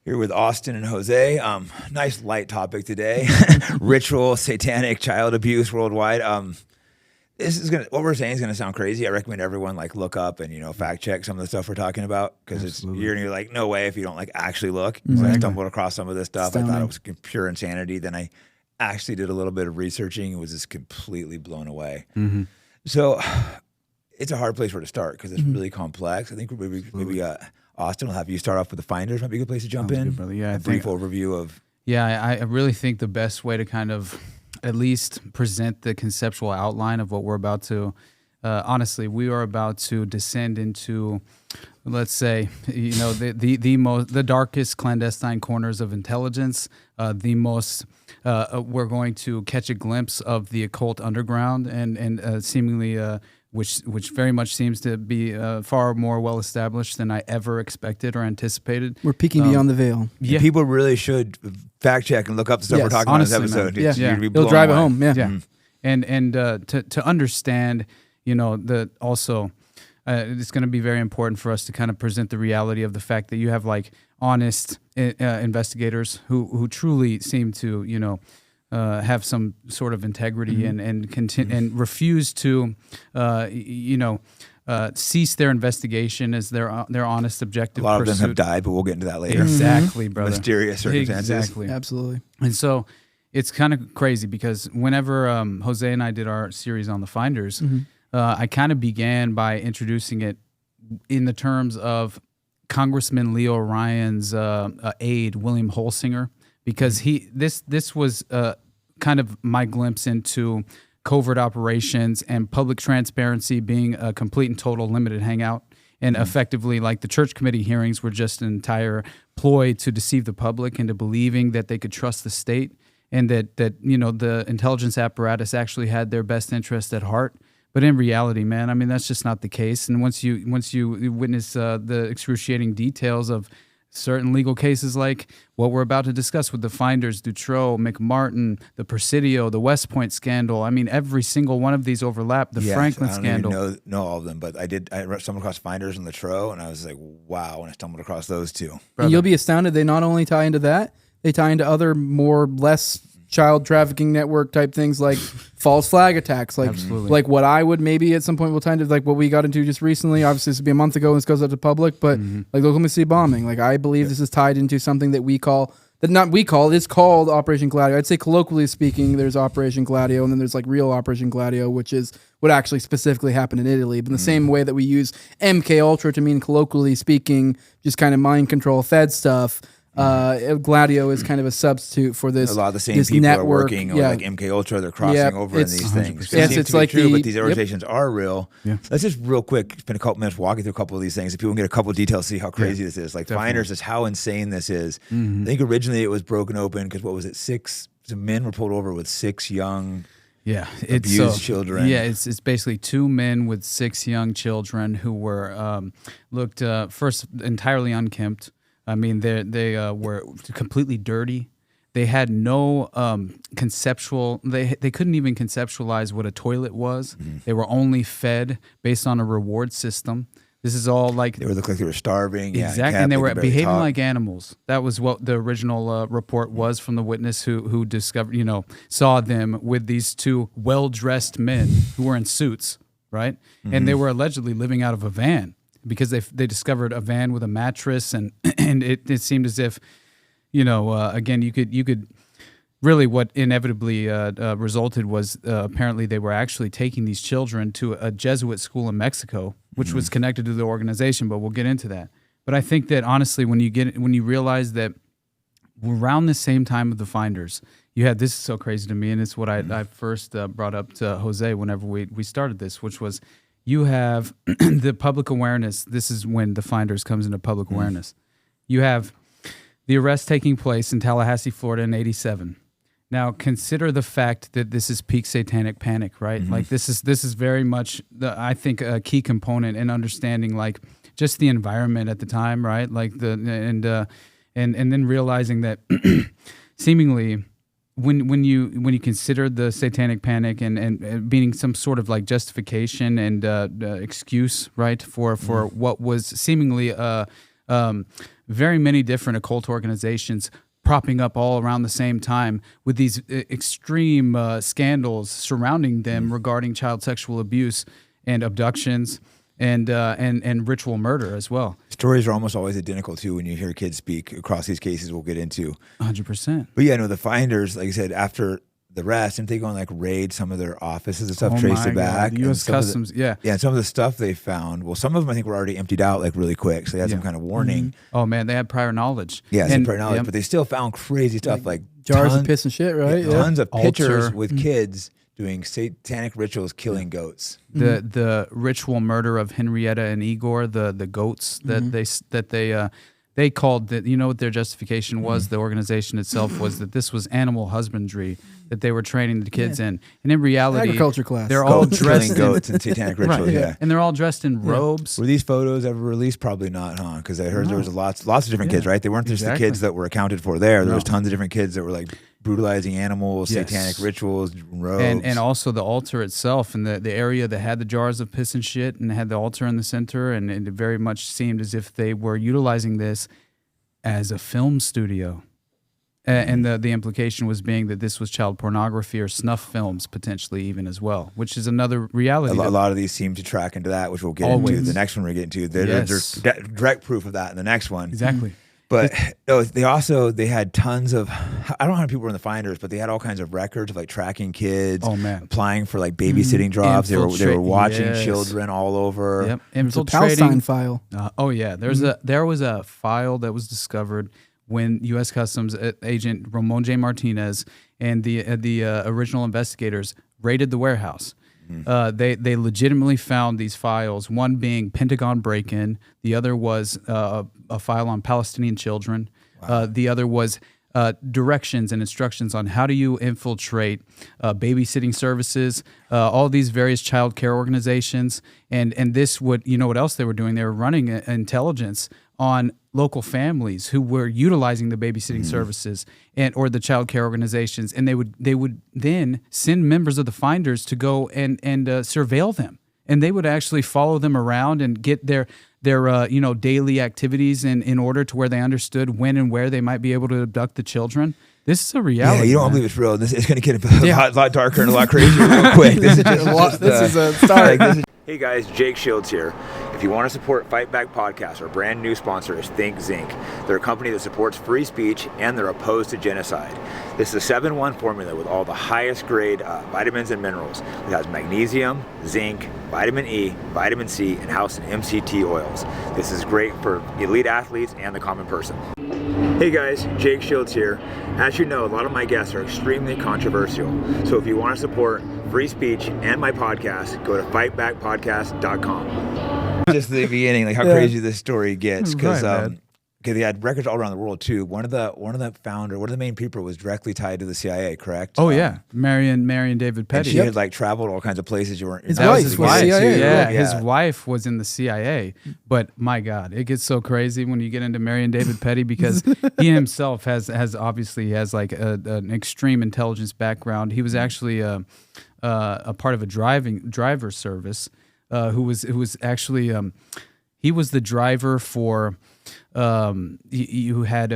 Here with Austin and Jose. Nice light topic today. Ritual, satanic, child abuse worldwide. What we're saying is gonna sound crazy. I recommend everyone look up and fact check some of the stuff we're talking about, because you're like, no way if you don't actually look. So I stumbled across some of this stuff. I thought it was pure insanity. Then I actually did a little bit of researching and was just completely blown away. So it's a hard place where to start because it's really complex. I think maybe Austin will have you start off with the finders. Might be a good place to jump in. Good, brother. Yeah, a brief overview of. Yeah, I really think the best way to kind of at least present the conceptual outline of what we're about to. Honestly, we are about to descend into, let's say, the darkest clandestine corners of intelligence. We're going to catch a glimpse of the occult underground, and seemingly. Which very much seems to be far more well established than I ever expected or anticipated. We're peeking beyond the veil. Yeah, people really should fact check and look up the stuff we're talking about in this episode. It'll drive it home. Yeah. And to understand, it's going to be very important for us to kind of present the reality of the fact that you have honest investigators who truly seem to have some sort of integrity and refuse to cease their investigation as their honest objective. A lot pursuit. of them have died, but we'll get into that later. Exactly, brother. Mysterious circumstances. Exactly. Absolutely. And so it's kind of crazy because whenever Jose and I did our series on the Finders, I kind of began by introducing it in the terms of Congressman Leo Ryan's aide, William Holsinger. Because this was kind of my glimpse into covert operations and public transparency being a complete and total limited hangout, and effectively the church committee hearings were just an entire ploy to deceive the public into believing that they could trust the state and that the intelligence apparatus actually had their best interest at heart. But in reality, man, I mean that's just not the case. And once you witness the excruciating details of certain legal cases like what we're about to discuss with the Finders, Dutroux, McMartin, the Presidio, the West Point scandal. I mean, every single one of these overlap. The Franklin scandal. I don't even know all of them, but I stumbled across Finders and Dutroux, and I was like, wow, when I stumbled across those two. And you'll be astounded. They not only tie into that, they tie into other less child trafficking network type things like false flag attacks, like what I would maybe at some point will tie into what we got into just recently. Obviously, this would be a month ago and this goes out to public, but like the Oklahoma City bombing, I believe this is tied into something that it's called Operation Gladio. I'd say colloquially speaking, there's Operation Gladio, and then there's real Operation Gladio, which is what actually specifically happened in Italy. But in the same way that we use MK Ultra to mean colloquially speaking, just kind of mind control Fed stuff. Gladio is kind of a substitute for this. A lot of the same people network, are working, or MK Ultra. They're crossing over in these things. Yes, it's like true, but these organizations are real. Yeah. Let's just real quick spend a couple minutes walking through a couple of these things, so people can get a couple of details, see how crazy this is. Finders is how insane this is. I think originally it was broken open because what was it? 6 men were pulled over with 6 young. Abused children. Yeah, it's basically 2 men with 6 young children who were looked first entirely unkempt. I mean, they were completely dirty. They had no conceptual. They couldn't even conceptualize what a toilet was. They were only fed based on a reward system. This is all they looked like they were starving. Exactly, and they were behaving like animals. That was what the original report was from the witness who discovered, saw them with these 2 well-dressed men who were in suits, right? And they were allegedly living out of a van, because they discovered a van with a mattress, and it seemed as if, again, you could really what inevitably resulted was apparently they were actually taking these children to a Jesuit school in Mexico, which was connected to the organization, but we'll get into that. But I think that honestly, when you realize that around the same time of the Finders, you had, this is so crazy to me, and it's what I first brought up to Jose whenever we started this, which was, you have the public awareness. This is when the Finders comes into public awareness. You have the arrest taking place in Tallahassee, Florida in '87. Now, consider the fact that this is peak satanic panic, right? This is very much, I think, a key component in understanding just the environment at the time, right? And then realizing that seemingly, when you consider the satanic panic and being some sort of justification and excuse, right, for what was seemingly very many different occult organizations propping up all around the same time with these extreme scandals surrounding them regarding child sexual abuse and abductions and ritual murder as well. Stories are almost always identical too when you hear kids speak across these cases we'll get into. 100%. But yeah, no, the finders, like I said, after the rest, and they go and like raid some of their offices and stuff, trace it back. U.S. Customs, yeah, and some of the stuff they found. Well, some of them I think were already emptied out like really quick, so they had some kind of warning. Oh man, they had prior knowledge. Yeah, some prior knowledge, but they still found crazy stuff like jars of piss and shit, right? Tons of pictures with kids doing satanic rituals, killing goats. The ritual murder of Henrietta and Igor, the goats that they called that. You know what their justification was? The organization itself was that this was animal husbandry that they were training the kids in, and in reality, agriculture class. They're all dressed in goats and satanic rituals. And they're all dressed in robes. Were these photos ever released? Probably not, huh? Because I heard there was lots of different kids, right? They weren't just the kids that were accounted for there. There was tons of different kids that were like brutalizing animals, satanic rituals, robes. And also the altar itself and the area that had the jars of piss and shit and had the altar in the center, and it very much seemed as if they were utilizing this as a film studio. And the implication was being that this was child pornography or snuff films potentially even as well, which is another reality. A lot of these seem to track into that, which we'll get into. The next one we're getting to. There's direct proof of that in the next one. Exactly. But they had tons of, I don't know how many people were in the finders, but they had all kinds of records of like tracking kids, applying for like babysitting jobs. They were watching children all over. Yep. Infiltrating. Palestine file. There was a file that was discovered when U.S. Customs agent Ramon J. Martinez and the original investigators raided the warehouse. They legitimately found these files, one being Pentagon break-in, the other was a file on Palestinian children, the other was directions and instructions on how do you infiltrate babysitting services, all these various child care organizations, and this would, you know what else they were doing? They were running intelligence on local families who were utilizing the babysitting services or the child care organizations, and they would then send members of the finders to go and surveil them, and they would actually follow them around and get their daily activities in order to where they understood when and where they might be able to abduct the children. This is a reality. Yeah, you don't believe it's real. It's going to get a lot darker and a lot crazier real quick. This is a start. Hey guys, Jake Shields here. If you want to support Fight Back Podcast, our brand new sponsor is Think Zinc. They're a company that supports free speech and they're opposed to genocide. This is a 7-in-1 formula with all the highest grade vitamins and minerals. It has magnesium, zinc, vitamin E, vitamin C, and house and MCT oils. This is great for elite athletes and the common person. Hey guys, Jake Shields here. As you know, a lot of my guests are extremely controversial. So if you want to support free speech and my podcast, go to fightbackpodcast.com. Just the beginning, like how crazy this story gets, because they had records all around the world too. One of the main people was directly tied to the CIA, correct? Oh Marion David Petty. And she had like traveled all kinds of places. His wife was CIA. Yeah, his wife was in the CIA. But my God, it gets so crazy when you get into Marion David Petty, because he himself has like an extreme intelligence background. He was actually a part of a driver service. Who was actually he was the driver for you had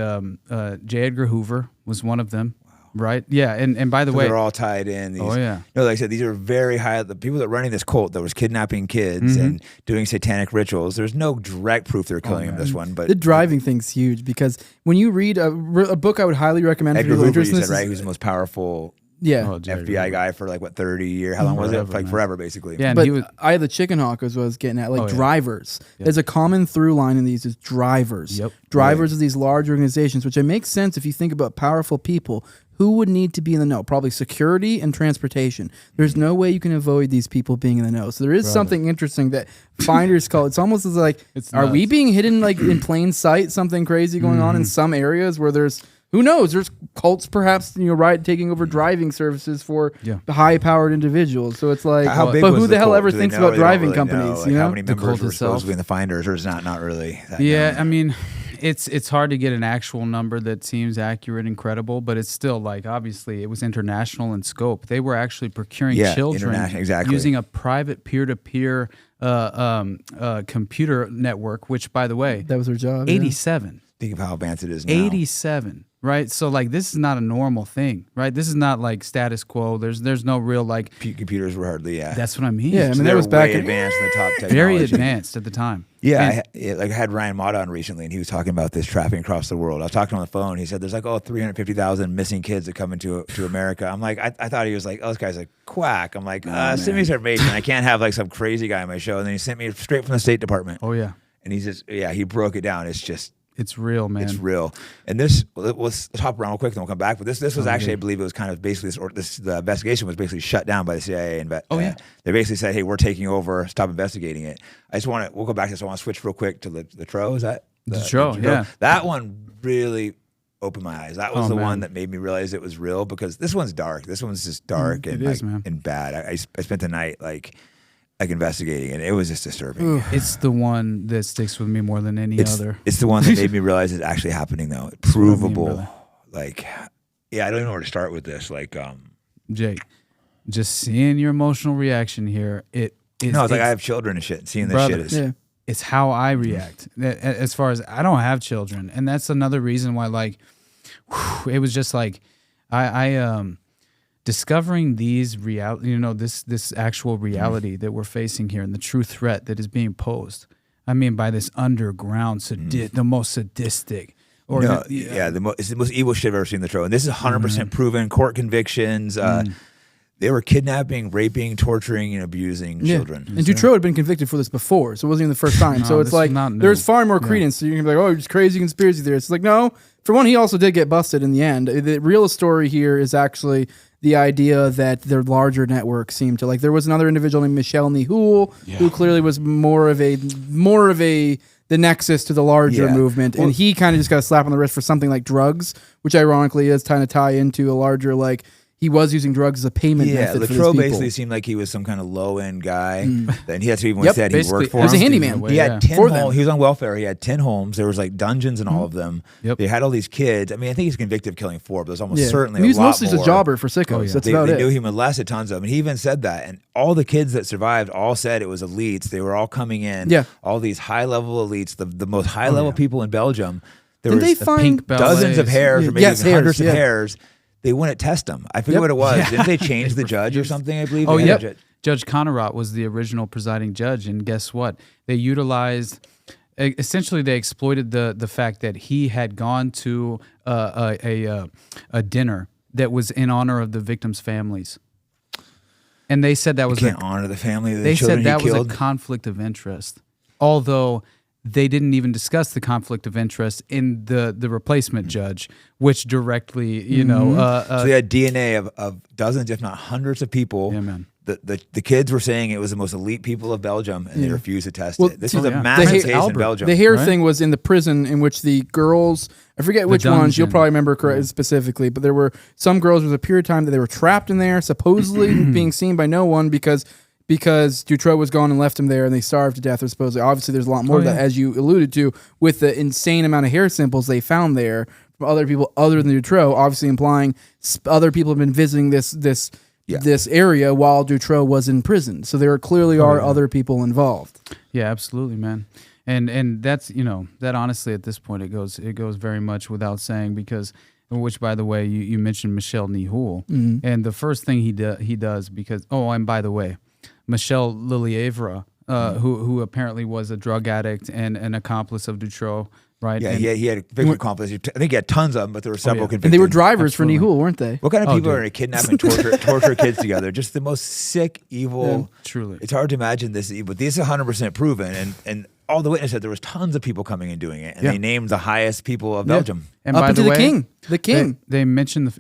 J. Edgar Hoover was one of them. Wow. Right? Yeah, and by the way, they're all tied in. These, like I said, these are very high. The people that are running this cult that was kidnapping kids and doing satanic rituals. There's no direct proof they're killing them. This one, but the driving thing's huge, because when you read a book, I would highly recommend. Edgar Hoover, you said, right? He was the most powerful. Yeah, FBI guy for like 30 years. How long was it? Like forever, basically. Yeah, but I had the chicken hawk was what I was getting at. Like drivers. Yep. There's a common through line in these is drivers. Yep. Drivers of these large organizations, which it makes sense if you think about powerful people. Who would need to be in the know? Probably security and transportation. There's no way you can avoid these people being in the know. So there is something interesting that finders call. It's almost as like, are we being hidden like in plain sight? Something crazy going on in some areas where there's. Who knows? There's cults, perhaps, taking over driving services for high-powered individuals. So it's like, but who the hell ever thinks about driving companies? How many members were supposed to be in the finders, or is not really? I mean, it's hard to get an actual number that seems accurate and credible, but it's still like, obviously, it was international in scope. They were actually procuring children using a private peer-to-peer computer network, which, by the way, that was their job. 87. Think of how advanced it is now. 87, right? So like this is not a normal thing, right? This is not like status quo. There's no real like computers were hardly That's what I mean. Yeah, I mean so that was back way in advanced in the top technology. very advanced at the time. Yeah, I had Ryan Mott on recently, and he was talking about this trafficking across the world. I was talking to him on the phone. He said there's like 350,000 missing kids that come into America. I'm like, I thought he was like, oh, this guy's a quack. I'm like, send me some information. I can't have like some crazy guy on my show. And then he sent me straight from the State Department. Oh yeah, and he's just he broke it down. It's real, man. It's real. And this, let's hop around real quick, then we'll come back. But this was actually, I believe it was kind of basically, the investigation was basically shut down by the CIA. They basically said, hey, we're taking over, stop investigating it. We'll go back to this. I want to switch real quick to the Tro. Is that? The Tro, yeah. That one really opened my eyes. That was the one that made me realize it was real, because this one's dark. This one's just dark and bad. I spent the night like investigating it. It was just disturbing. It's the one that sticks with me more than any other. It's the one that made me realize it's actually happening though. It's provable. I don't even know where to start with this. Jake, just seeing your emotional reaction here, it's like I have children and shit. Seeing this shit is it's how I react. As far as I don't have children, and that's another reason why it was just like I discovering these reality, this actual reality that we're facing here, and the true threat that is being posed. I mean, by this underground, the most sadistic. It's the most evil shit I've ever seen in the show. And this is 100% proven. Court convictions. They were kidnapping, raping, torturing, and abusing children. And Dutroux had been convicted for this before, so it wasn't even the first time. So it's like there's far more credence. So you can be like, oh, it's crazy conspiracy theorists. It's like, no. For one, he also did get busted in the end. The real story here is actually the idea that their larger network seemed to there was another individual named Michel Nihoul who clearly was more of the nexus to the larger movement, and he kind of just got a slap on the wrist for something like drugs, which ironically is trying to tie into a larger he was using drugs as a payment method for these people. Basically seemed like he was some kind of low-end guy. And that's what he said. He worked for him. He was a handyman. He had 10 homes. He was on welfare. He had 10 homes. There was dungeons in all of them. Yep. They had all these kids. I mean, I think he's convicted of killing 4, but there's almost certainly he was a lot mostly more. Just a jobber for sickos. That's about it. They knew he molested tons of them. And he even said that. And all the kids that survived all said it was elites. They were all coming in. Yeah. All these high-level elites, the most high-level people in Belgium. There Didn't was they find pink dozens of hairs, or maybe even hundreds of hairs. hairs. They wouldn't test them. I forget what it was. Didn't they change the judge or something, I believe? Oh, yeah. Judge Conorot was the original presiding judge, and guess what? They utilized, essentially they exploited the fact that he had gone to a dinner that was in honor of the victims' families. And they said that was honor the family of the they children said that he was killed. a conflict of interest. Although they didn't even discuss the conflict of interest in the replacement judge, which directly, so they had DNA of dozens, if not hundreds of people. Yeah, man. The kids were saying it was the most elite people of Belgium, and they refused to test it. This was a massive case in Belgium. The hair thing was in the prison in which the girls, I forget which ones, you'll probably remember specifically, but there were some girls, there was a period of time that they were trapped in there, supposedly being seen by no one because Dutroux was gone and left him there, and they starved to death, or supposedly. Obviously, there's a lot more to that, as you alluded to, with the insane amount of hair samples they found there from other people other than Dutroux, obviously implying other people have been visiting this area while Dutroux was in prison. So there clearly are other people involved. Yeah, absolutely, man. And that's, that honestly at this point it goes very much without saying, because, which by the way, you mentioned Michel Nihoul, and the first thing he does, because, and by the way, Michel Lelièvre, who apparently was a drug addict and an accomplice of Dutroux, right? Yeah, he had a victim accomplice. I think he had tons of them, but there were several convicted. And they were drivers for Nihoul, weren't they? What kind of people are going to kidnap and torture kids together? Just the most sick, evil. Yeah, truly. It's hard to imagine this, but these are 100% proven. And all the witnesses said there was tons of people coming and doing it. And they named the highest people of Belgium. And up by into the way, the king. They mentioned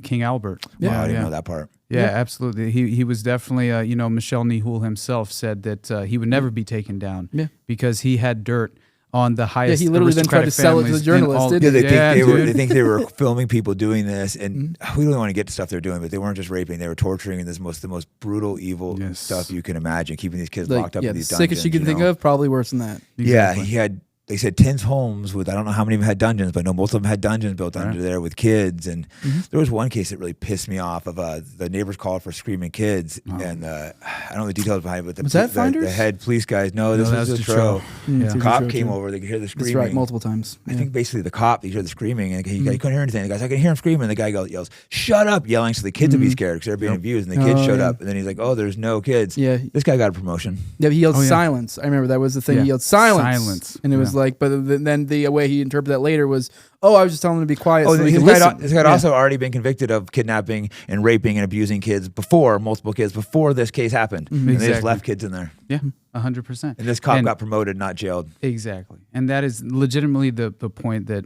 King Albert. Yeah, I didn't know that part. Yeah, absolutely. He was definitely, Michel Nihoul himself said that he would never be taken down because he had dirt on the highest. Yeah, he literally then tried to sell it to the journalist. They think they were filming people doing this, and we don't want to get to stuff they're doing, but they weren't just raping; they were torturing and the most brutal, evil stuff you can imagine, keeping these kids locked up in these dungeons. Sickest you can think of, probably worse than that. Exactly. Yeah, he had they said 10 homes with, I don't know how many of them had dungeons, but I know most of them had dungeons built under there with kids. And there was one case that really pissed me off of the neighbors called for screaming kids. And I don't know the details behind it, but the head police guys, this was the Tro. The cop came over, they could hear the screaming. That's right, multiple times. I think basically the cop, he heard the screaming, and he couldn't hear anything. The guy's, I can hear him screaming, and the guy yells, shut up, yelling, so the kids would be scared because they're being abused, and the kids showed up, and then he's like, oh, there's no kids. Yeah. This guy got a promotion. Yeah, he yelled silence. I remember that was the thing. He yelled silence. And it was like, but then the way he interpreted that later was, oh, I was just telling him to be quiet. Oh, so this guy had also already been convicted of kidnapping and raping and abusing kids multiple kids before this case happened. And they just left kids in there. Yeah, 100%. And this cop got promoted, not jailed. Exactly. And that is legitimately the point that,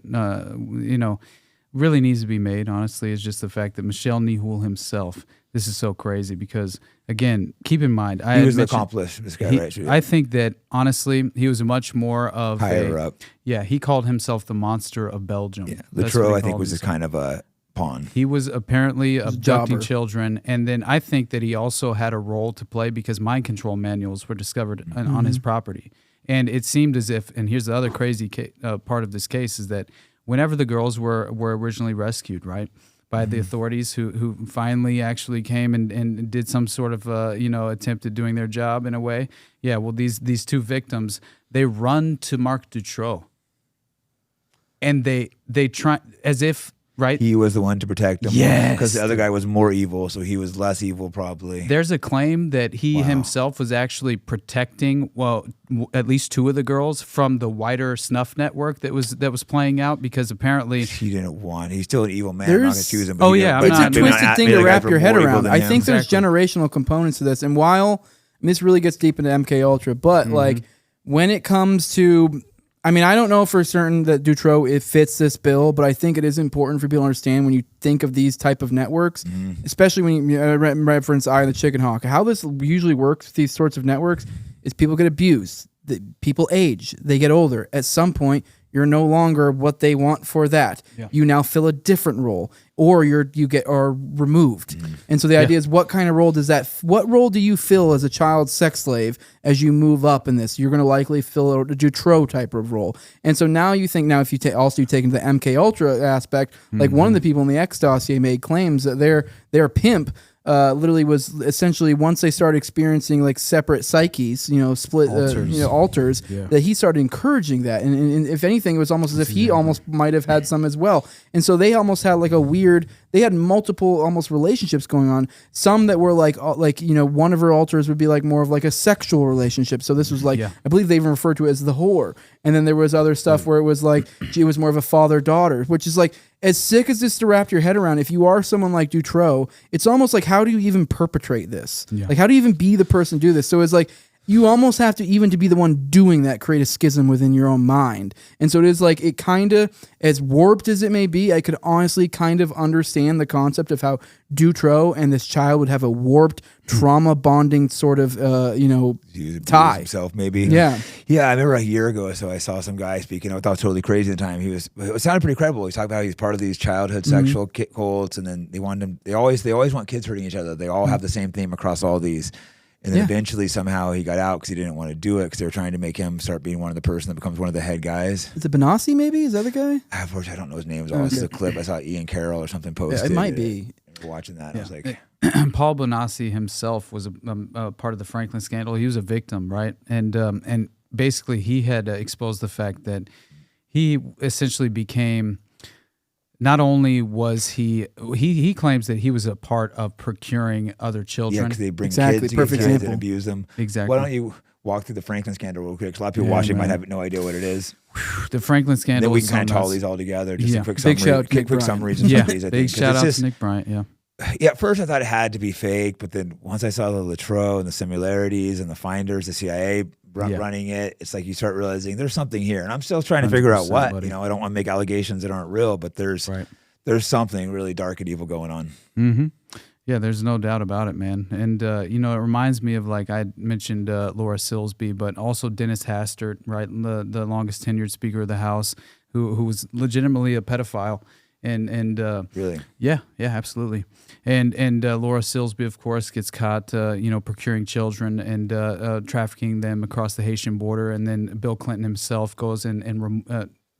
really needs to be made, honestly, is just the fact that Michel Nihul himself, this is so crazy because, again, keep in mind, he was the accomplice, this guy, right? I think that, honestly, he was much more of higher up. Yeah, he called himself the monster of Belgium. Yeah. Latreau, I think, was a kind of a pawn. He was apparently abducting children, and then I think that he also had a role to play because mind control manuals were discovered on his property. And it seemed as if, and here's the other crazy part of this case, is that whenever the girls were originally rescued, right, by the authorities who finally actually came and did some sort of attempt at doing their job in a way. Yeah, well, these two victims, they run to Marc Dutroux, and they try as if. Right? He was the one to protect him. Yes. Because the other guy was more evil, so he was less evil probably. There's a claim that he himself was actually protecting, at least two of the girls from the wider snuff network that was playing out because apparently... He didn't want... He's still an evil man. I'm not going to choose him. It's a twisted thing to wrap your head around. I think there's generational components to this. And while... this really gets deep into MK Ultra, but like when it comes to... I mean, I don't know for certain that Dutroux it fits this bill, but I think it is important for people to understand when you think of these type of networks, especially when you reference Eye of the Chicken Hawk. How this usually works with these sorts of networks is people get abused, people age, they get older. At some point, you're no longer what they want for that. Yeah. You now fill a different role, or you get removed. And so the idea is, what kind of role what role do you fill as a child sex slave as you move up in this? You're going to likely fill a Dutroux type of role. And so now you think, if you take into the MK Ultra aspect, like one of the people in the X dossier made claims that their pimp literally was essentially, once they started experiencing like separate psyches, split alters, that he started encouraging that, and if anything, it was almost as if he almost might have had some as well. And so they almost had like they had multiple almost relationships going on. Some that were like one of her alters would be like more of like a sexual relationship. So this was like, I believe they even referred to it as the whore. And then there was other stuff where it was like she was more of a father-daughter, which is like, as sick as this to wrap your head around, if you are someone like Dutroux, it's almost like, how do you even perpetrate this? Yeah. Like, how do you even be the person to do this? So it's like, you almost have to, even to be the one doing that, create a schism within your own mind. And so it is like, it kind of, as warped as it may be, I could honestly kind of understand the concept of how Dutroux and this child would have a warped trauma bonding sort of, tie. Himself, maybe. Yeah. Yeah, I remember a year ago or so, I saw some guy speaking. I thought it was totally crazy at the time. It sounded pretty credible. He talked about how he's part of these childhood sexual cults, and then they always want kids hurting each other. They all have the same theme across all these. And then eventually somehow he got out because he didn't want to do it because they were trying to make him start being one of the person that becomes one of the head guys. Is it Benassi maybe? Is that the guy? Unfortunately, I don't know his name. It was always a clip. I saw Ian Carroll or something posted. Yeah, it might be. Watching that, I was like... Paul Benassi himself was a part of the Franklin scandal. He was a victim, right? And basically he had exposed the fact that he essentially became... Not only was he claims that he was a part of procuring other children. Yeah, because they bring kids and abuse them. Exactly. Why don't you walk through the Franklin scandal real quick? A lot of people watching might have no idea what it is. The Franklin scandal. Then we can kind of tie all these all together. Just a quick big summary. Quick summaries. And these, I big think. shout out to Nick Bryant. Yeah. Yeah, at first I thought it had to be fake, but then once I saw the Latreau and the similarities and the finders, the CIA running it, it's like you start realizing there's something here, and I'm still trying to figure out what. Buddy. I don't want to make allegations that aren't real, but there's something really dark and evil going on. Mm-hmm. Yeah, there's no doubt about it, man. And, it reminds me of, like I mentioned Laura Silsby, but also Dennis Hastert, right, the longest tenured Speaker of the House, who was legitimately a pedophile. Really? Yeah, absolutely. And Laura Silsby, of course, gets caught, procuring children and trafficking them across the Haitian border. And then Bill Clinton himself goes and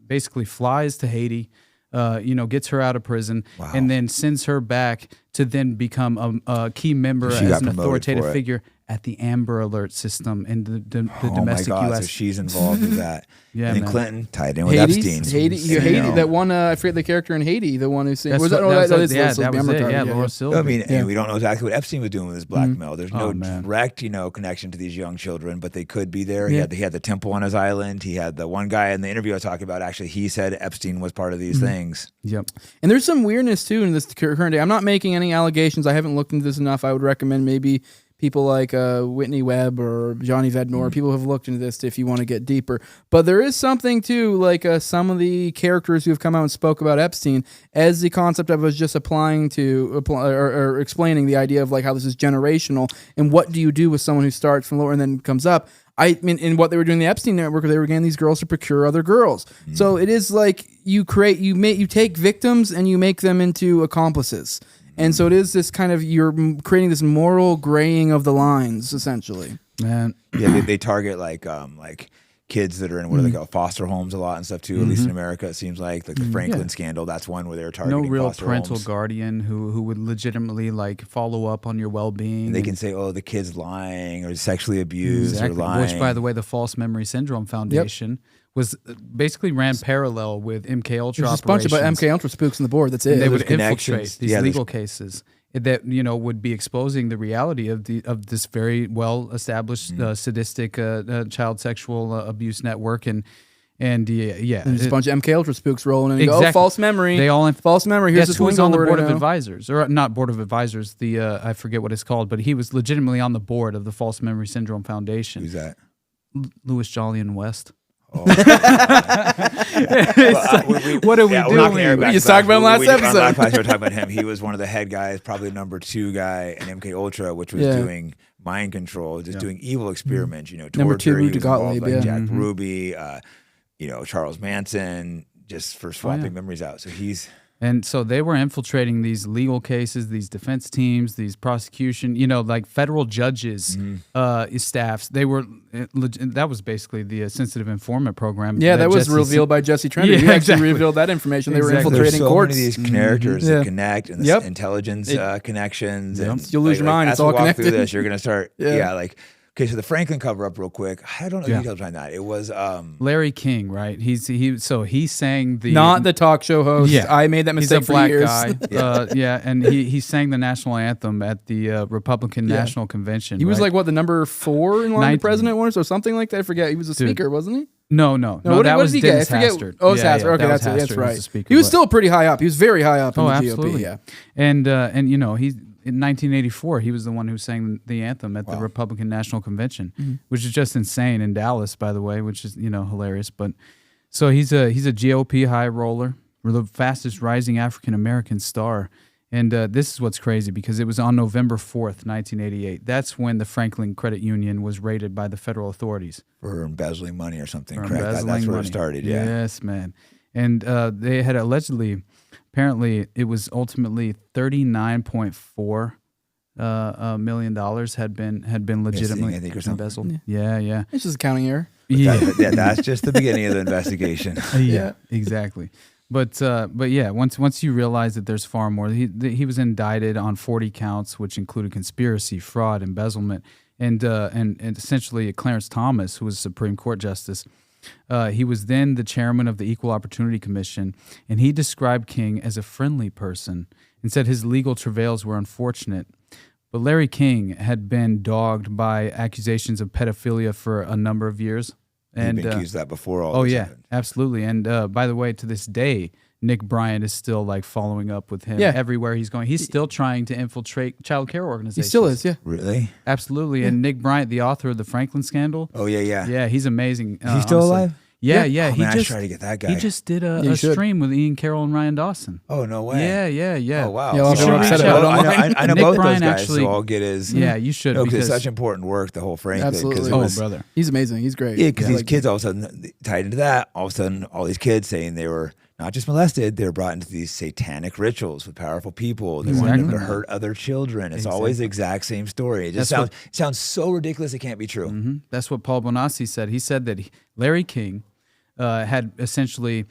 basically flies to Haiti, gets her out of prison, and then sends her back to then become a key member as an authoritative figure at the Amber Alert system and the domestic U.S. So she's involved with that. Yeah, and then Clinton tied in with Epstein. Haiti, that one, I forget the character in Haiti, the one who sang. That was it. Yeah, Laura Silver. I mean, and we don't know exactly what Epstein was doing with his blackmail. There's no direct, connection to these young children, but they could be there. Yeah. He had the temple on his island. He had the one guy in the interview I was talking about. Actually, he said Epstein was part of these things. Yep. And there's some weirdness too in this current day. I'm not making any allegations. I haven't looked into this enough. I would recommend maybe people like Whitney Webb or Johnny Vednor, people have looked into this if you want to get deeper. But there is something too, like some of the characters who have come out and spoke about Epstein as the concept of us just applying to or explaining the idea of like how this is generational and what do you do with someone who starts from lower and then comes up. I mean, in what they were doing in the Epstein network, they were getting these girls to procure other girls. So it is like you take victims and you make them into accomplices. And so it is this kind of, you're creating this moral graying of the lines, essentially. Man. Yeah, they target like kids that are in what do they call foster homes a lot and stuff too. At least in America, it seems like the Franklin scandal. That's one where they're targeting no real foster parental homes. guardian who would legitimately like follow up on your well-being. They can say, "Oh, the kid's lying or sexually abused or lying." Which, by the way, the False Memory Syndrome Foundation was basically ran parallel with MK Ultra. There's just a bunch of MK Ultra spooks on the board. That's it. And they would infiltrate these legal cases that would be exposing the reality of this very well established sadistic child sexual abuse network and there's a bunch of MK Ultra spooks rolling and go, false memory. They all false memory. Here's who was on the board of advisors, or not board of advisors. I forget what it's called, but he was legitimately on the board of the False Memory Syndrome Foundation. Who's that? Louis Jolyon West. Oh. What are we doing? We just talked about him last episode. We're talking about him. He was one of the head guys, probably number 2 guy in MK Ultra, which was doing mind control, just doing evil experiments. Number 2, Rudy Gottlieb, Jack Ruby, Charles Manson, just for swapping memories out. So And so they were infiltrating these legal cases, these defense teams, these prosecution, like federal judges, staffs. They were that was basically the sensitive informant program. Yeah, that was revealed by Jesse Trender. Yeah, he actually revealed that information. They were infiltrating courts. There's so many of these characters that connect and the intelligence connections. And you'll lose your mind. It's all connected. Through this, you're going to start, okay, so the Franklin cover-up, real quick. I don't know the details behind that. It was Larry King, right? He sang the not the talk show host. Yeah, I made that mistake he's a black for years. guy. And he sang the national anthem at the Republican National Convention. He was like the number 4 in line the president was, or something like that. I forget. He was a speaker, wasn't he? No, that was Dennis Hastert. Oh, it's Hastert. Okay, that's right. He was still pretty high up. He was very high up in the GOP. Yeah, and he's. In 1984, he was the one who sang the anthem at the Republican National Convention, which is just insane in Dallas, by the way, which is hilarious. But so he's a GOP high roller, the fastest rising African American star, and this is what's crazy because it was on November 4th, 1988. That's when the Franklin Credit Union was raided by the federal authorities for embezzling money or something. Correct. That's where it started. Yeah. Yes, man. And they had allegedly. Apparently, it was ultimately $39.4 million had been legitimately embezzled. Yeah. It's just a counting error. That's just the beginning of the investigation. Yeah, exactly. But yeah, once you realize that there's far more, he was indicted on 40 counts, which included conspiracy, fraud, embezzlement, and essentially Clarence Thomas, who was a Supreme Court justice. He was then the chairman of the Equal Opportunity Commission, and he described King as a friendly person and said his legal travails were unfortunate. But Larry King had been dogged by accusations of pedophilia for a number of years. And he'd been accused of that before all this happened. Absolutely. And by the way, to this day, Nick Bryant is still like following up with him everywhere he's going. He's still trying to infiltrate child care organizations. He still is, yeah. Really? Absolutely. Yeah. And Nick Bryant, the author of the Franklin scandal. Oh, yeah. Yeah, he's amazing. Is he still alive? Yeah. Oh, man, I should try to get that guy. He just did a stream with Ian Carroll and Ryan Dawson. Oh, no way. Yeah. Oh, wow. Yeah, I know Nick both Bryant those guys, actually, so I'll get his... Yeah, you should. No, because it's such important work, the whole Franklin. Absolutely. Brother. He's amazing. He's great. Yeah, because these kids all of a sudden, tied into that, all of a sudden, all these kids saying they were not just molested, they're brought into these satanic rituals with powerful people. They want them to hurt other children. It's always the exact same story. It just sounds so ridiculous it can't be true. Mm-hmm. That's what Paul Bonacci said. He said that Larry King had essentially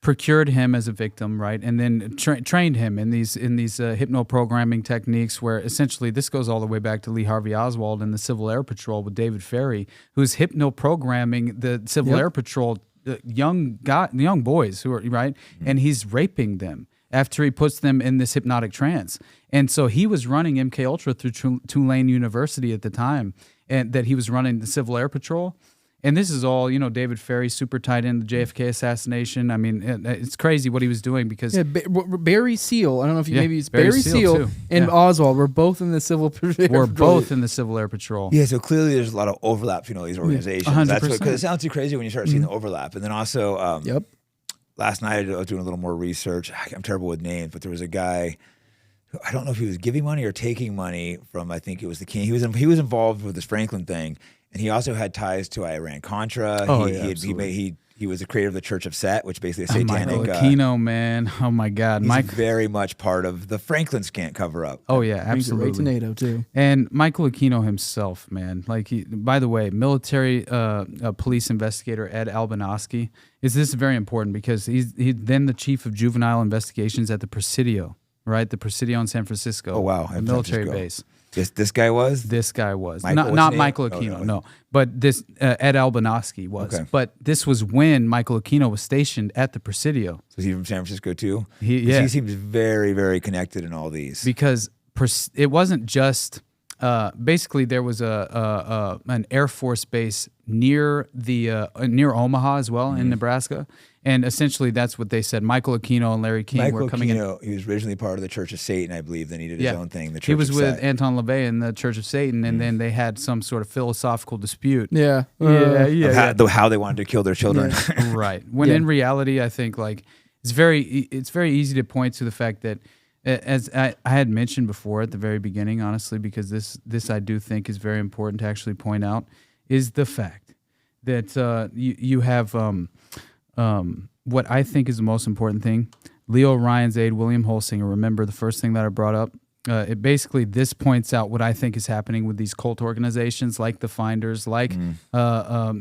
procured him as a victim, right, and then trained him in these hypno-programming techniques where essentially this goes all the way back to Lee Harvey Oswald and the Civil Air Patrol with David Ferry, who's hypno-programming the Civil Air Patrol young boys who are right, and he's raping them after he puts them in this hypnotic trance. And so he was running MK Ultra through Tulane University at the time, and that he was running the Civil Air Patrol. And this is all, David Ferry super tied in the JFK assassination. I mean, it's crazy what he was doing because Barry Seal. I don't know if maybe it's Barry Seal and Oswald were both in the Civil Air Patrol. Both in the Civil Air Patrol. Yeah, so clearly there's a lot of overlap between all these organizations. 100%. That's because it sounds too crazy when you start seeing the overlap. And then also, last night I was doing a little more research. I'm terrible with names, but there was a guy. I don't know if he was giving money or taking money from. I think it was the king. He was involved with this Franklin thing. And he also had ties to Iran-Contra. He was the creator of the Church of Set, which basically is satanic. Michael Aquino, man. Oh, my God. He's very much part of the Franklin scant cover-up. Oh, yeah, absolutely. Right to NATO, too. And Michael Aquino himself, man. By the way, military police investigator Ed Albanoski. This is very important because he's then the chief of juvenile investigations at the Presidio, right? The Presidio in San Francisco. Oh, wow. A military base. This guy was? This guy was. Michael, not Michael Aquino, no. But this Ed Albanoski was. Okay. But this was when Michael Aquino was stationed at the Presidio. So is he from San Francisco too? He seems very, very connected in all these. Because it wasn't just... basically, there was an Air Force base near Omaha as well in Nebraska, and essentially that's what they said. Michael Aquino and Larry King were coming in. He was originally part of the Church of Satan, I believe. Then he did his own thing. The Church he was of with Set. Anton LaVey in the Church of Satan, and then they had some sort of philosophical dispute. How they wanted to kill their children. Right. When in reality, I think it's very easy to point to the fact that. As I had mentioned before at the very beginning, honestly, because this I do think is very important to actually point out, is the fact that you have what I think is the most important thing. Leo Ryan's aide, William Holsinger, remember the first thing that I brought up? This points out what I think is happening with these cult organizations like the Finders, like Mark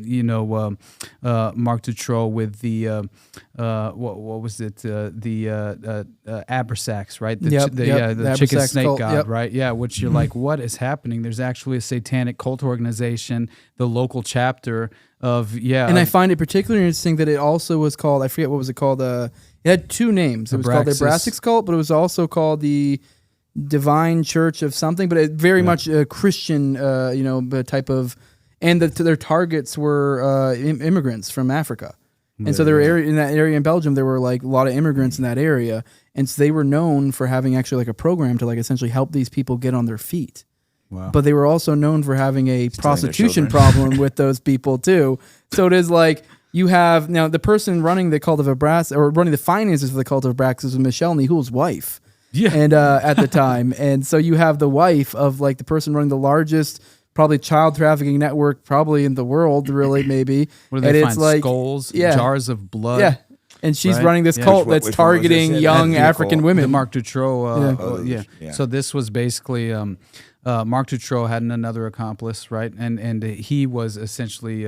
Dutroux with the what was it, the Abersacs, right? The chicken snake cult, god, right? Yeah, which you're like, what is happening? There's actually a satanic cult organization, the local chapter of And I find it particularly interesting that it also was called, I forget what was it called. It had two names. It was called the Abraxas cult, but it was also called the Divine Church of something, but it very much a Christian, type of, and their targets were immigrants from Africa, and so there were in that area in Belgium there were a lot of immigrants in that area, and so they were known for having actually a program to essentially help these people get on their feet. Wow. But they were also known for having a prostitution problem with those people too. So it is you have now the person running the cult of Abraxas or running the finances for the cult of Abraxas was Michelle Nehul's wife. Yeah, and at the time, and so you have the wife of the person running the largest, probably child trafficking network, probably in the world, really maybe. What do they find? Skulls, jars of blood. And she's running this cult that's targeting young African women. The Mark Dutroux. So this was basically Mark Dutroux had another accomplice, right? And he was essentially.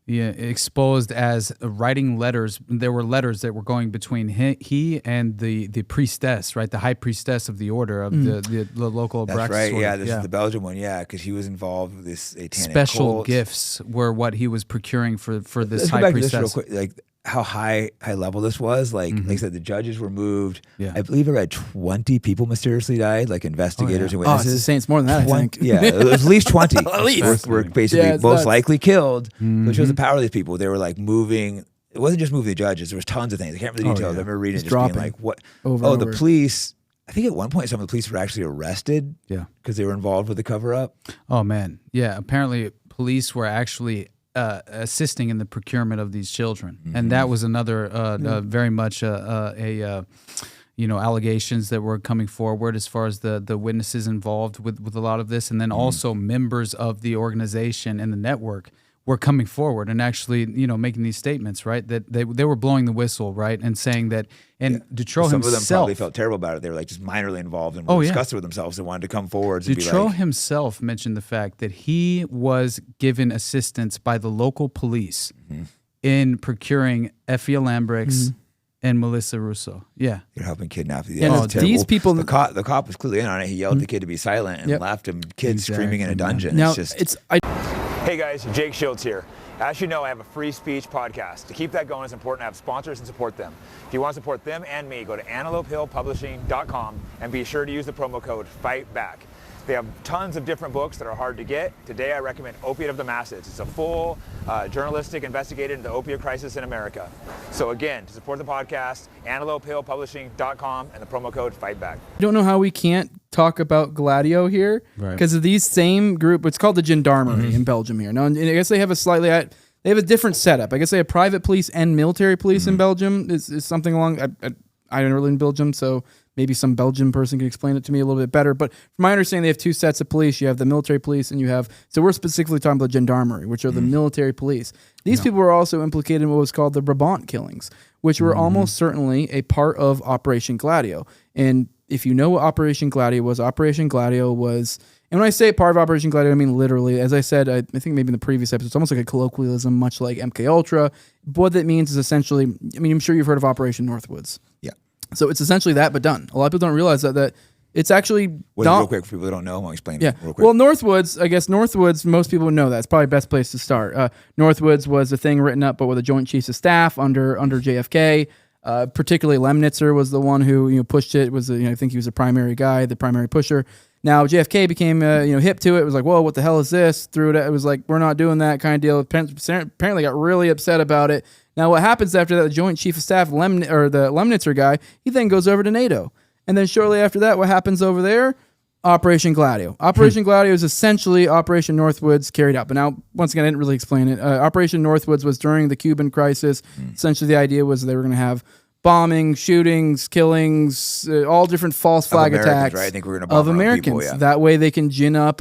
Exposed as writing letters. There were letters that were going between he and the priestess, right? The high priestess of the order of the local Abraxas. That's right. Order. Yeah, this is the Belgium one. Yeah, because he was involved with this satanic special cult. Gifts were what he was procuring for this high priestess. Let's go back to this real quick. How high level this was. Like I said, the judges were moved. Yeah. I believe it had 20 people mysteriously died, investigators and witnesses. It's more than that, I think. Yeah, it was at least 20. At least. Were basically most likely killed. Which shows the power of these people. They were moving. It wasn't just moving the judges. There was tons of things. I can't remember the details. I remember reading it just being what? The police. I think at one point some of the police were actually arrested. Yeah. Because they were involved with the cover-up. Oh, man. Yeah, apparently police were actually assisting in the procurement of these children, and that was another very much allegations that were coming forward as far as the witnesses involved with a lot of this, and then also members of the organization and the network were coming forward and actually, making these statements, right? That they were blowing the whistle, right? And saying that, and Dutroux himself. Some of them probably felt terrible about it. They were like just minorly involved and were disgusted with themselves and wanted to come forward. Dutroux himself mentioned the fact that he was given assistance by the local police in procuring Effie Lambrix and Melissa Russo. Yeah. You're helping kidnap the these people. The cop was clearly in on it. He yelled at the kid to be silent and left him kids screaming in a dungeon. Now, Hey guys, Jake Shields here. As you know, I have a free speech podcast. To keep that going, it's important to have sponsors and support them. If you want to support them and me, go to antelopehillpublishing.com and be sure to use the promo code FIGHTBACK. They have tons of different books that are hard to get. Today I recommend Opiate of the Masses. It's a full journalistic investigation into the opiate crisis in America. So again, to support the podcast, antelopehillpublishing.com and the promo code FIGHTBACK. I don't know how we can't talk about Gladio here because of these same group. It's called the Gendarmerie in Belgium here. Now, and I guess they have they have a different setup. I guess they have private police and military police in Belgium. Is something along. I don't really in Belgium, so maybe some Belgian person can explain it to me a little bit better. But from my understanding, they have two sets of police. You have the military police, and you have. So we're specifically talking about Gendarmerie, which are the military police. These people were also implicated in what was called the Brabant killings, which were almost certainly a part of Operation Gladio. And if you know what Operation Gladio was, and when I say part of Operation Gladio, I mean literally. As I said, I think maybe in the previous episode, it's almost like a colloquialism, much like MK Ultra. What that means is essentially, I mean, I'm sure you've heard of Operation Northwoods. Yeah. So it's essentially that, but done. A lot of people don't realize that it's actually real quick for people who don't know. I'll explain it real quick. Well, Northwoods, most people would know that. It's probably the best place to start. Northwoods was a thing written up with the Joint Chiefs of Staff under JFK. Particularly Lemnitzer was the one who pushed it. I think he was the primary guy, the primary pusher. Now JFK became hip to it. It was like, whoa, what the hell is this? Threw it. It was like, we're not doing that kind of deal. Apparently got really upset about it. Now what happens after that? The Joint Chief of Staff, the Lemnitzer guy, he then goes over to NATO, and then shortly after that, what happens over there? Operation Gladio. Operation Gladio is essentially Operation Northwoods carried out. But now, once again, I didn't really explain it. Operation Northwoods was during the Cuban crisis. Essentially, the idea was they were going to have bombing, shootings, killings, all different false flag attacks, right? I think we're going to bomb of Americans. People, That way they can gin up,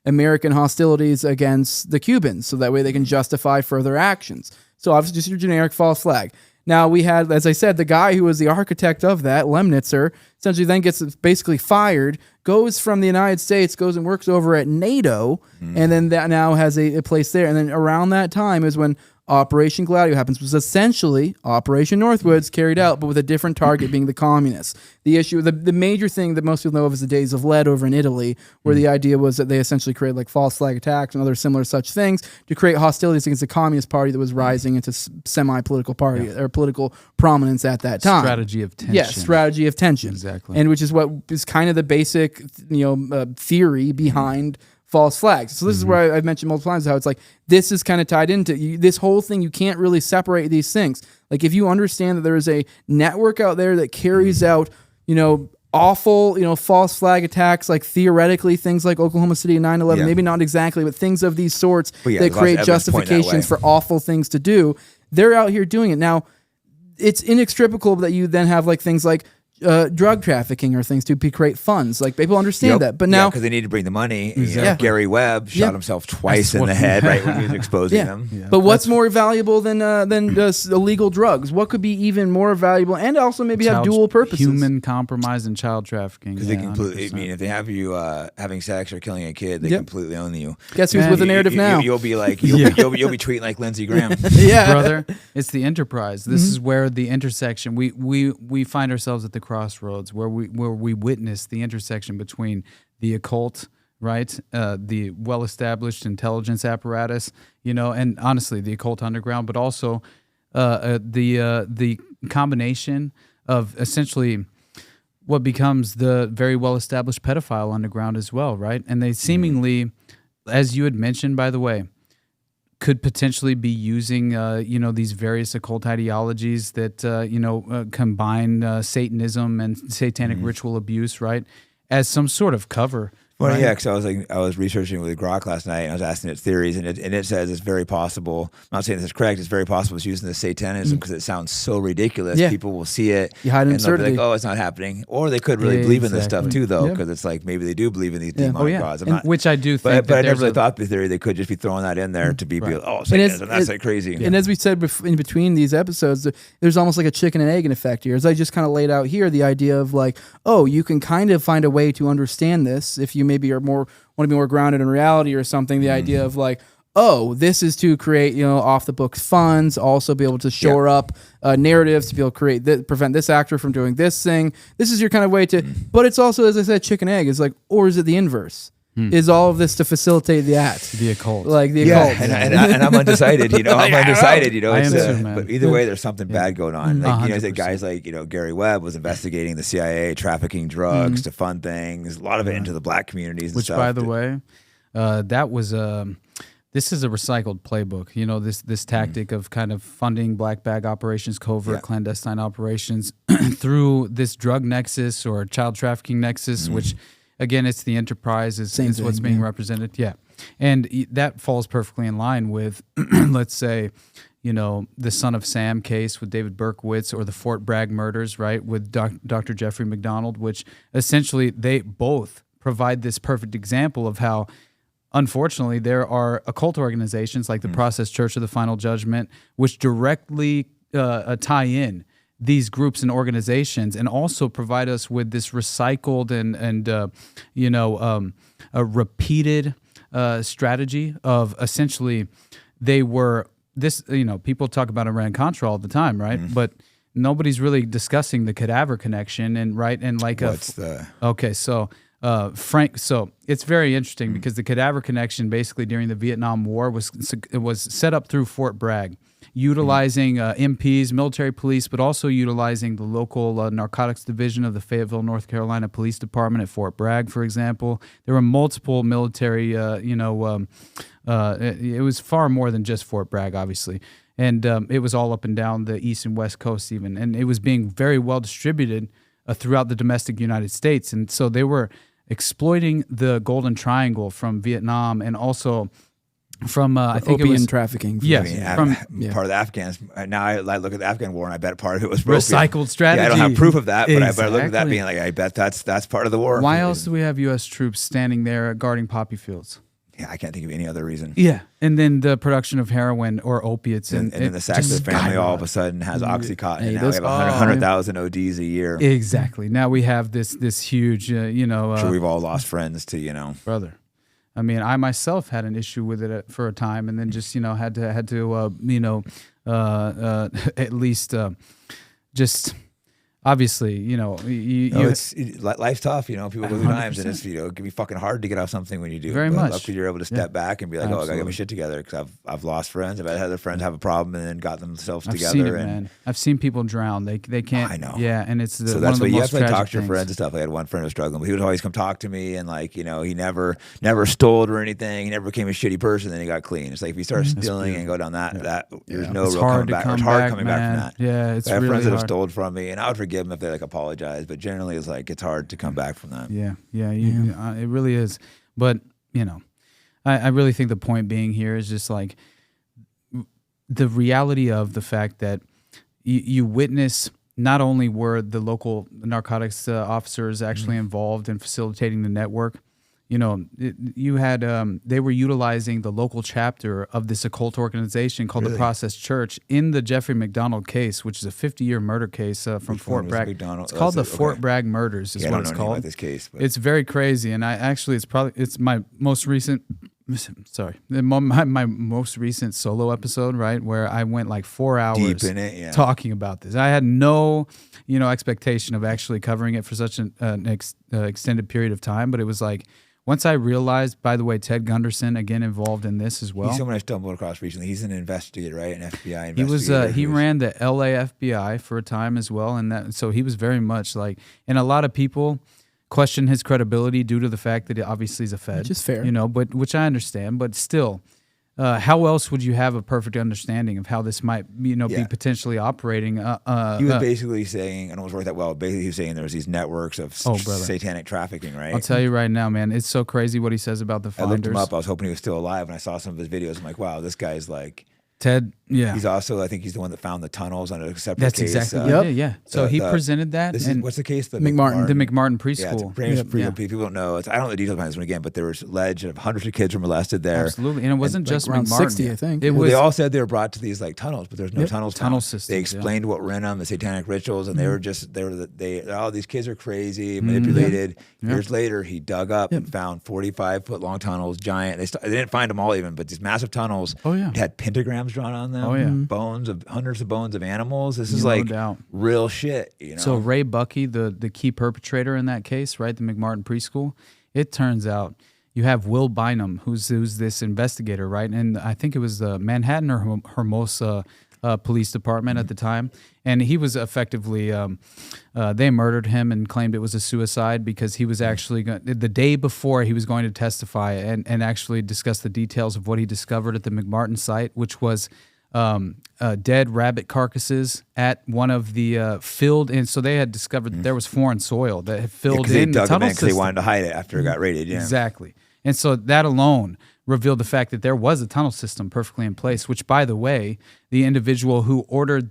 American hostilities against the Cubans. So that way they can justify further actions. So obviously just your generic false flag. Now we had, as I said, the guy who was the architect of that, Lemnitzer, essentially then gets basically fired, goes from the United States, goes and works over at NATO, and then that now has a place there. And then around that time is when Operation Gladio happens, was essentially Operation Northwoods carried out, but with a different target being the communists. The issue, the major thing that most people know of is the Days of Lead over in Italy, where the idea was that they essentially created like false flag attacks and other similar such things to create hostilities against the Communist Party that was rising into semi-political party or political prominence at that time. Strategy of tension. Yes, strategy of tension. Exactly. And which is what is kind of the basic, theory behind false flags. So this is where I've mentioned multiple times how it's like this is kind of tied into this whole thing. You can't really separate these things. Like if you understand that there is a network out there that carries out, awful, false flag attacks, like theoretically things like Oklahoma City and 9/11, maybe not exactly, but things of these sorts that create justifications for awful things to do. They're out here doing it. Now, it's inextricable that you then have like things like drug trafficking or things to create funds. Like people understand that, but now because they need to bring the money. Gary Webb shot himself twice in the head right when he was exposing them. Yeah. But what's more valuable than illegal drugs? What could be even more valuable and also maybe have dual purposes? Human compromise and child trafficking. Because they completely. 100%. I mean, if they have you having sex or killing a kid, they completely own you. Guess who's with the narrative now? You'll be like you'll be tweeting like Lindsey Graham. Brother. It's the enterprise. This is where the intersection. We find ourselves at the crossroads where we witness the intersection between the occult, right, the well-established intelligence apparatus, and honestly the occult underground, but also the combination of essentially what becomes the very well-established pedophile underground as well, right? And they seemingly, as you had mentioned, by the way, could potentially be using, these various occult ideologies that, combine Satanism and satanic ritual abuse, right, as some sort of cover Well, right? yeah, because I was researching with Grok last night, and I was asking it theories, and it says it's very possible. I'm not saying this is correct. It's very possible it's using the Satanism because it sounds so ridiculous. Yeah. People will see it You hide and they'll be absurdity. like, "Oh, it's not happening," or they could really believe in this stuff Exactly. too, though, Yeah. because it's like maybe they do believe in these Yeah. demonic Oh yeah, gods. I'm And not, which I do think. but I that never really there's thought the theory they could just be throwing that in there to be Right. oh, And Satanism, that's like crazy. And as we said in between these episodes, there's almost like a chicken and egg effect here. As I just kind of laid out here, the idea of like, oh, you can kind of find a way to understand this if you maybe are want to be more grounded in reality or something. The idea of like, oh, this is to create, off the books funds, also be able to shore up narratives to be able to prevent this actor from doing this thing. This is your kind of way to, but it's also, as I said, chicken egg is like, or is it the inverse? Is all of this to facilitate the act? the occult. Like the Yeah, occult. and I'm undecided. I'm undecided. I It's, am too, man. but either way, there's something bad going on. Like, 100%. guys like Gary Webb was investigating the CIA trafficking drugs to fund things. A lot of it into the black communities. Which, and stuff. by the way, that was this is a recycled playbook. This tactic of kind of funding black bag operations, covert clandestine operations through this drug nexus or child trafficking nexus, which again, it's the enterprise is what's being represented. Yeah, and that falls perfectly in line with, let's say, the Son of Sam case with David Berkowitz, or the Fort Bragg murders, right, with Dr. Jeffrey McDonald, which essentially they both provide this perfect example of how, unfortunately, there are occult organizations like the Process Church of the Final Judgment, which directly tie in these groups and organizations, and also provide us with this recycled and a repeated strategy of essentially they were this. People talk about Iran-Contra all the time, right? But nobody's really discussing the Cadaver connection and like What's the okay, so. Frank, so it's very interesting because the Cadaver connection basically during the Vietnam War was set up through Fort Bragg, utilizing MPs, military police, but also utilizing the local narcotics division of the Fayetteville, North Carolina Police Department at Fort Bragg, for example. There were multiple military, it was far more than just Fort Bragg, obviously. And it was all up and down the east and west coast even. And it was being very well distributed throughout the domestic United States. And so they were exploiting the Golden Triangle from Vietnam and also from I think opium it was trafficking. Yes, part of the Afghans. Now I look at the Afghan war, and I bet part of it was recycled strategy. Yeah, I don't have proof of that, but I look at that Exactly. being like, I bet that's part of the war. Why else do we have U.S. troops standing there guarding poppy fields? Yeah, I can't think of any other reason. Yeah, and then the production of heroin or opiates, And then the Sackler family all of a sudden has OxyContin. Hey, And now we those- have 100,000 ODs a year. Exactly. Now we have this huge, Sure, we've all lost friends to, brother. I mean, I myself had an issue with it for a time, and then just had to at least just obviously life's tough. People go through times, and it's it can be fucking hard to get off something when you do. Very But much. luckily, you're able to step back and be like, oh, I gotta get my shit together because I've lost friends. I've had other friends have a problem and then got themselves I've together. seen it, and man. I've seen people drown. They can't. I know. Yeah, and it's so one that's of why the you most have to tragic talk to your things. friends and stuff. I had one friend who was struggling, but he would always come talk to me, and he never stole or anything. He never became a shitty person. Then he got clean. It's like if you start stealing and go down that there's no It's real hard coming to back. come It's hard back, coming back man. from that. Yeah, it's I have really friends that have hard. stolen from me, and I would forgive them if they apologize. But generally, it's like it's hard to come back from that. Yeah, it really is. But I really think the point being here is just like the reality of the fact that you witness. Not only were the local narcotics officers actually involved in facilitating the network, you had they were utilizing the local chapter of this occult organization called the Process Church in the Jeffrey McDonald case, which is a 50-year murder case from Which one Fort was Bragg. McDonald? It's called the Okay. Fort Bragg murders, is I what don't it's know anything called. about this case. But It's very crazy, and it's my most recent. Sorry, my most recent solo episode, right, where I went like 4 hours deep in it, yeah. talking about this. I had no, expectation of actually covering it for such an extended period of time, but it was like once I realized. By the way, Ted Gunderson again involved in this as well. He's someone I stumbled across recently. He's an investigator, right? An FBI He was investigator. he ran the LA FBI for a time as well, and so he was very much like, and a lot of people question his credibility due to the fact that he obviously is a Fed, Which is fair. but which I understand, but still, how else would you have a perfect understanding of how this might, be potentially operating? He was basically saying, I don't work that well. Basically, he was saying there's these networks of satanic trafficking, right? I'll tell you right now, man, it's so crazy what he says about the finders. I looked him up. I was hoping he was still alive, and I saw some of his videos. I'm like, wow, this guy's like. Ted, yeah. He's also, I think he's the one that found the tunnels on a separate That's case. That's exactly yeah. So he presented that. What's the case? The McMartin. The McMartin preschool. Yeah, People don't know. I don't know the details behind this one again, but there was alleged of hundreds of kids were molested there. Absolutely. And it wasn't just around McMartin. 60, I think. They all said they were brought to these like tunnels, but there's no tunnels. Tunnel systems. They explained what were in them, the satanic rituals, and they were these kids are crazy, manipulated. Years later, he dug up and found 45-foot long tunnels, giant. They didn't find them all even, but these massive tunnels had pentagrams drawn on them. Oh yeah. Hundreds of bones of animals. This is like real shit, So Ray Buckey, the key perpetrator in that case, right? The McMartin preschool. It turns out you have Will Bynum, who's this investigator, right? And I think it was the Manhattan or Hermosa police department at the time, and he was effectively they murdered him and claimed it was a suicide because he was actually the day before he was going to testify and actually discuss the details of what he discovered at the McMartin site, which was dead rabbit carcasses at one of the filled in. So they had discovered that there was foreign soil that had filled in the tunnel system. They wanted to hide it after it got raided. Yeah. Exactly. And so that alone revealed the fact that there was a tunnel system perfectly in place, which, by the way, the individual who ordered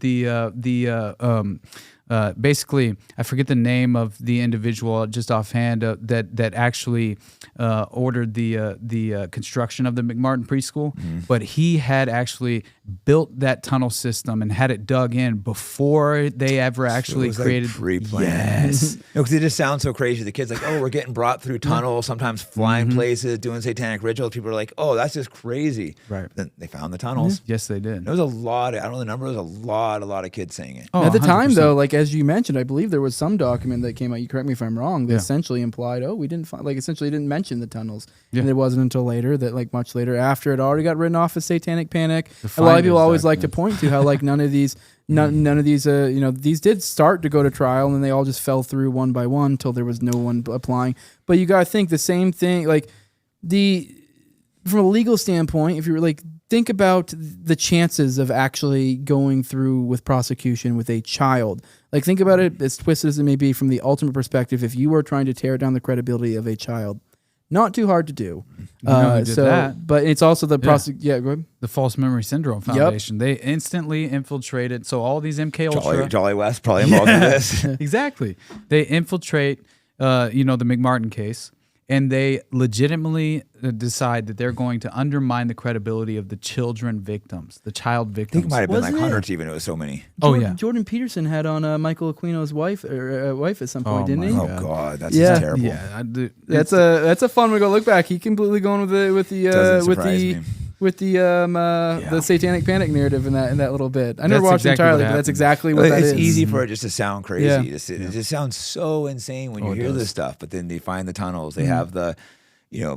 basically, I forget the name of the individual just offhand that actually ordered the construction of the McMartin preschool, but he had actually built that tunnel system and had it dug in before they ever actually created. Like pre-planned. Yes, because it just sounds so crazy. The kids like, oh, we're getting brought through tunnels, sometimes flying places, doing satanic rituals. People are like, oh, that's just crazy. Right. Then they found the tunnels. Yes, they did. There was a lot. I don't know the number. There was a lot of kids saying it. Oh, at the time, though, like as you mentioned, I believe there was some document that came out. You correct me if I'm wrong. That essentially implied, we didn't find, essentially didn't mention the tunnels, and it wasn't until later that, much later, after it already got written off as satanic panic. A lot of people always like to point to how none of these, these did start to go to trial, and then they all just fell through one by one until there was no one applying. But you got to think the same thing, from a legal standpoint, if you're think about the chances of actually going through with prosecution with a child. Think about it, as twisted as it may be, from the ultimate perspective. If you are trying to tear down the credibility of a child, not too hard to do. But it's also the go ahead. The False Memory Syndrome Foundation. They instantly infiltrated. So all these MK Ultra, Jolly West probably involved in this. Exactly. They infiltrate, the McMartin case. And they legitimately decide that they're going to undermine the credibility of the children victims, the child victims. I think it might have been hundreds even. It was so many. Jordan Peterson had on Michael Aquino's wife at some point, didn't he? Oh God, that's just terrible. Yeah, that's a fun one to go look back. He completely going with the satanic panic narrative in that little bit. I never watched it entirely, but that's exactly what that is. It's easy for it just to sound crazy. It just sounds so insane when you hear this stuff. But then they find the tunnels. They have the,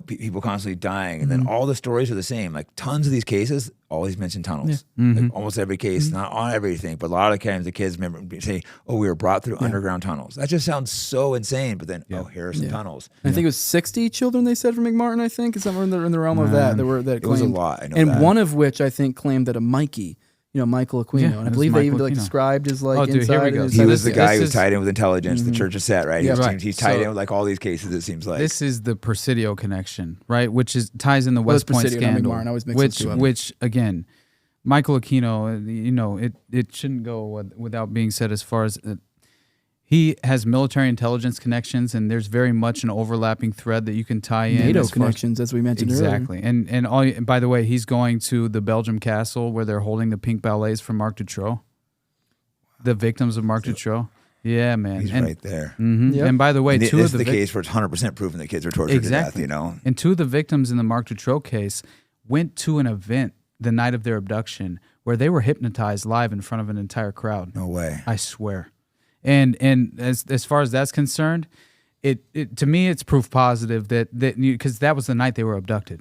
people constantly dying, and then all the stories are the same. Like tons of these cases always mention tunnels. Almost every case, not on everything, but a lot of times the kids say, "Oh, we were brought through underground tunnels." That just sounds so insane. But then, here are some tunnels. I think it was 60 children they said from McMartin. I think somewhere in the realm of that. That claimed. It was a lot. I know and that. one of which I think claimed that a Mikey. Michael Aquino, and I believe they even described as inside. Here we go. He was the guy who was tied in with intelligence. The church is set, right? Yeah, He's tied in with all these cases. It seems like this is the Presidio connection, right? Which ties in the West Point scandal. Which again, Michael Aquino, it shouldn't go without being said as far as. He has military intelligence connections, and there's very much an overlapping thread that you can tie in. NATO connections, as we mentioned earlier. Exactly. And by the way, he's going to the Belgium castle where they're holding the pink ballets for Marc Dutroux, the victims of Marc Dutroux. Yeah, man. He's right there. Yep. And by the way, this is the case where it's 100% proven that kids are tortured to death, And two of the victims in the Marc Dutroux case went to an event the night of their abduction where they were hypnotized live in front of an entire crowd. No way. I swear. And as far as that's concerned, it to me it's proof positive that because that was the night they were abducted.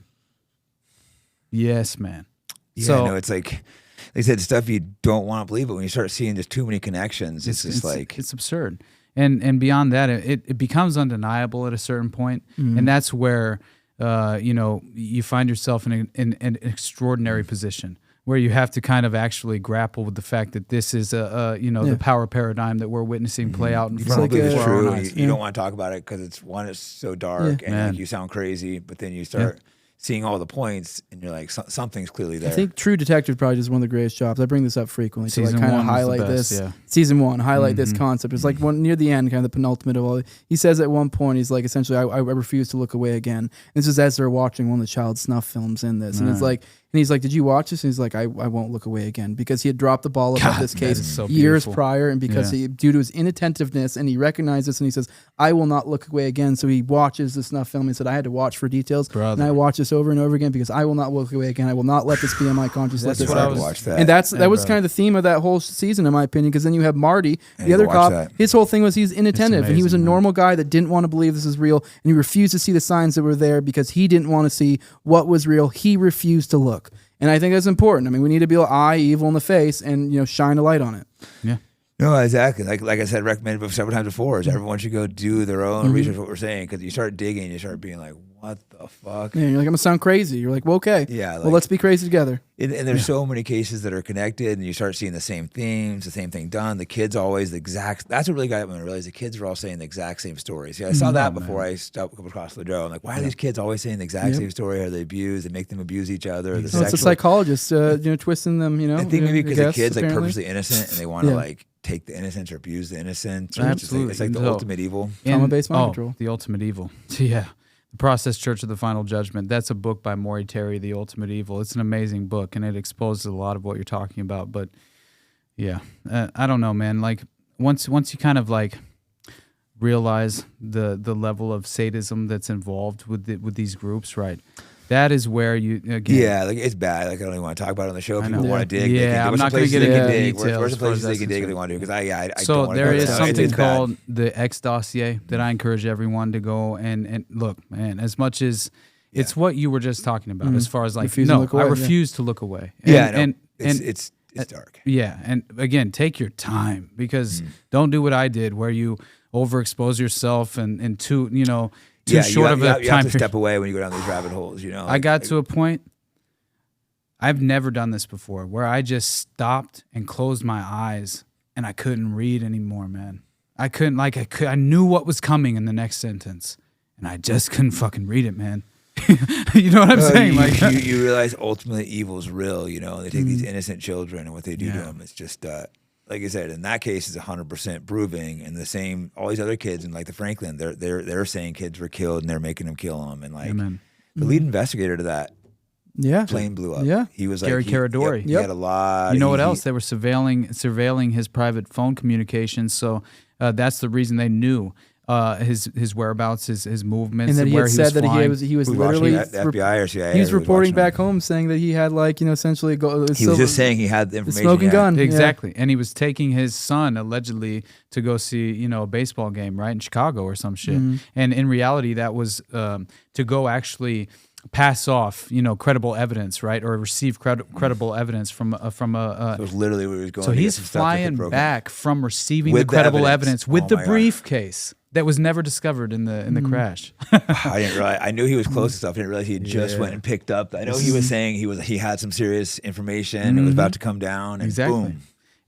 Yes, man. Yeah, so it's like they said stuff you don't want to believe, but when you start seeing just too many connections, it's absurd. And beyond that, it becomes undeniable at a certain point, and that's where you find yourself in an extraordinary position where you have to kind of actually grapple with the fact that this is the power paradigm that we're witnessing play out in front of us. It's true. You don't want to talk about it because it's so dark and you sound crazy, but then you start seeing all the points and you're like, something's clearly there. I think True Detective probably just one of the greatest jobs. I bring this up frequently to like kind of highlight this. Yeah. Season 1, highlight this concept. It's like near the end, kind of the penultimate of all. He says at one point, he's like, essentially, I refuse to look away again. And this is as they're watching one of the child snuff films in this. And it's like, and he's like, did you watch this? And he's like, I won't look away again, because he had dropped the ball about this case years prior, and because due to his inattentiveness, and he recognized this, and he says, I will not look away again. So he watches the snuff film. He said, I had to watch for details, and I watched this over and over again because I will not look away again. I will not let this be in my conscience. That's what I watched that. And that was kind of the theme of that whole season, in my opinion, because then you have Marty, the other cop. His whole thing was he's inattentive, and he was a normal guy that didn't want to believe this is real, and he refused to see the signs that were there because he didn't want to see what was real. He refused to look. And I think that's important. I mean, we need to be evil in the face and shine a light on it. Yeah. No, exactly. Like I said, recommended several times before, is everyone should go do their own research. What we're saying, because you start digging, you start being like, what the fuck? Yeah, you're like, I'm gonna sound crazy. You're like, well, okay. Yeah. Well, let's be crazy together. And there's so many cases that are connected, and you start seeing the same themes, the same thing done. The kids always the exact. That's what really got me when I realized the kids are all saying the exact same story. See, I saw that before I stopped across the door. I'm like, why are these kids always saying the exact same story? Are they abused? They make them abuse each other. It's a psychologist, twisting them. I think maybe because the kid's like purposely innocent, and they want to like take the innocence or abuse the innocence. Absolutely. It's like the ultimate evil. Trauma-based mind control. The ultimate evil. Yeah. The Process Church of the Final Judgment. That's a book by Maury Terry, The Ultimate Evil. It's an amazing book, and it exposes a lot of what you're talking about. But yeah, I don't know, man. Like once you kind of like realize the level of sadism that's involved with these groups, right? That is where you again. Yeah, like it's bad. Like I don't even want to talk about it on the show. People want to dig. Yeah, I'm not going to get into details. Where's the places they can dig if they want to? Because I so don't want to. There is something called the X dossier that I encourage everyone to go and look, man. As much as it's what you were just talking about, as far as like I refuse to look away. And it's dark. Yeah, and again, take your time, because don't do what I did, where you overexpose yourself and too short of a time. You have to step away when you go down these rabbit holes. I got to a point. I've never done this before, where I just stopped and closed my eyes, and I couldn't read anymore, man. I couldn't. I knew what was coming in the next sentence, and I just couldn't fucking read it, man. You know what I'm saying? You realize ultimately evil is real. They take these innocent children, and what they do to them, it's just. Like I said, in that case, is 100% proving, and the same. All these other kids, and like the Franklin, they're saying kids were killed, and they're making them kill them, and like the lead investigator to that, plane blew up. Yeah, he was Gary Caradori. He had a lot. You know what else? They were surveilling his private phone communications, so that's the reason they knew his whereabouts, his movements, and that he had said that he was literally the FBI or CIA. He was reporting back home saying that he had essentially he was just saying he had the information. The smoking gun, exactly, and he was taking his son allegedly to go see a baseball game right in Chicago or some shit, and in reality that was to go actually pass off credible evidence, right, or receive credible evidence from a so it was literally where he was going. So he's flying back from receiving the credible evidence with the briefcase that was never discovered in the crash. I didn't realize. I knew he was close to stuff. I didn't realize he had just went and picked up. I know he was saying he had some serious information. It was about to come down, and boom.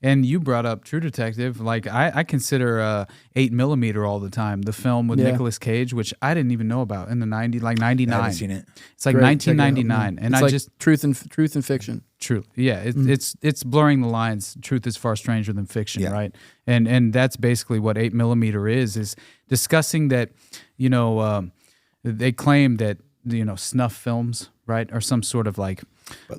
And you brought up True Detective. Like I consider 8mm all the time. The film with Nicolas Cage, which I didn't even know about in the 90s, like 99. I haven't seen it. It's like 1999, and it's I like just truth and fiction. True. Yeah, it's blurring the lines. Truth is far stranger than fiction, right? And that's basically what 8mm is discussing that. They claim that snuff films, right, are some sort of like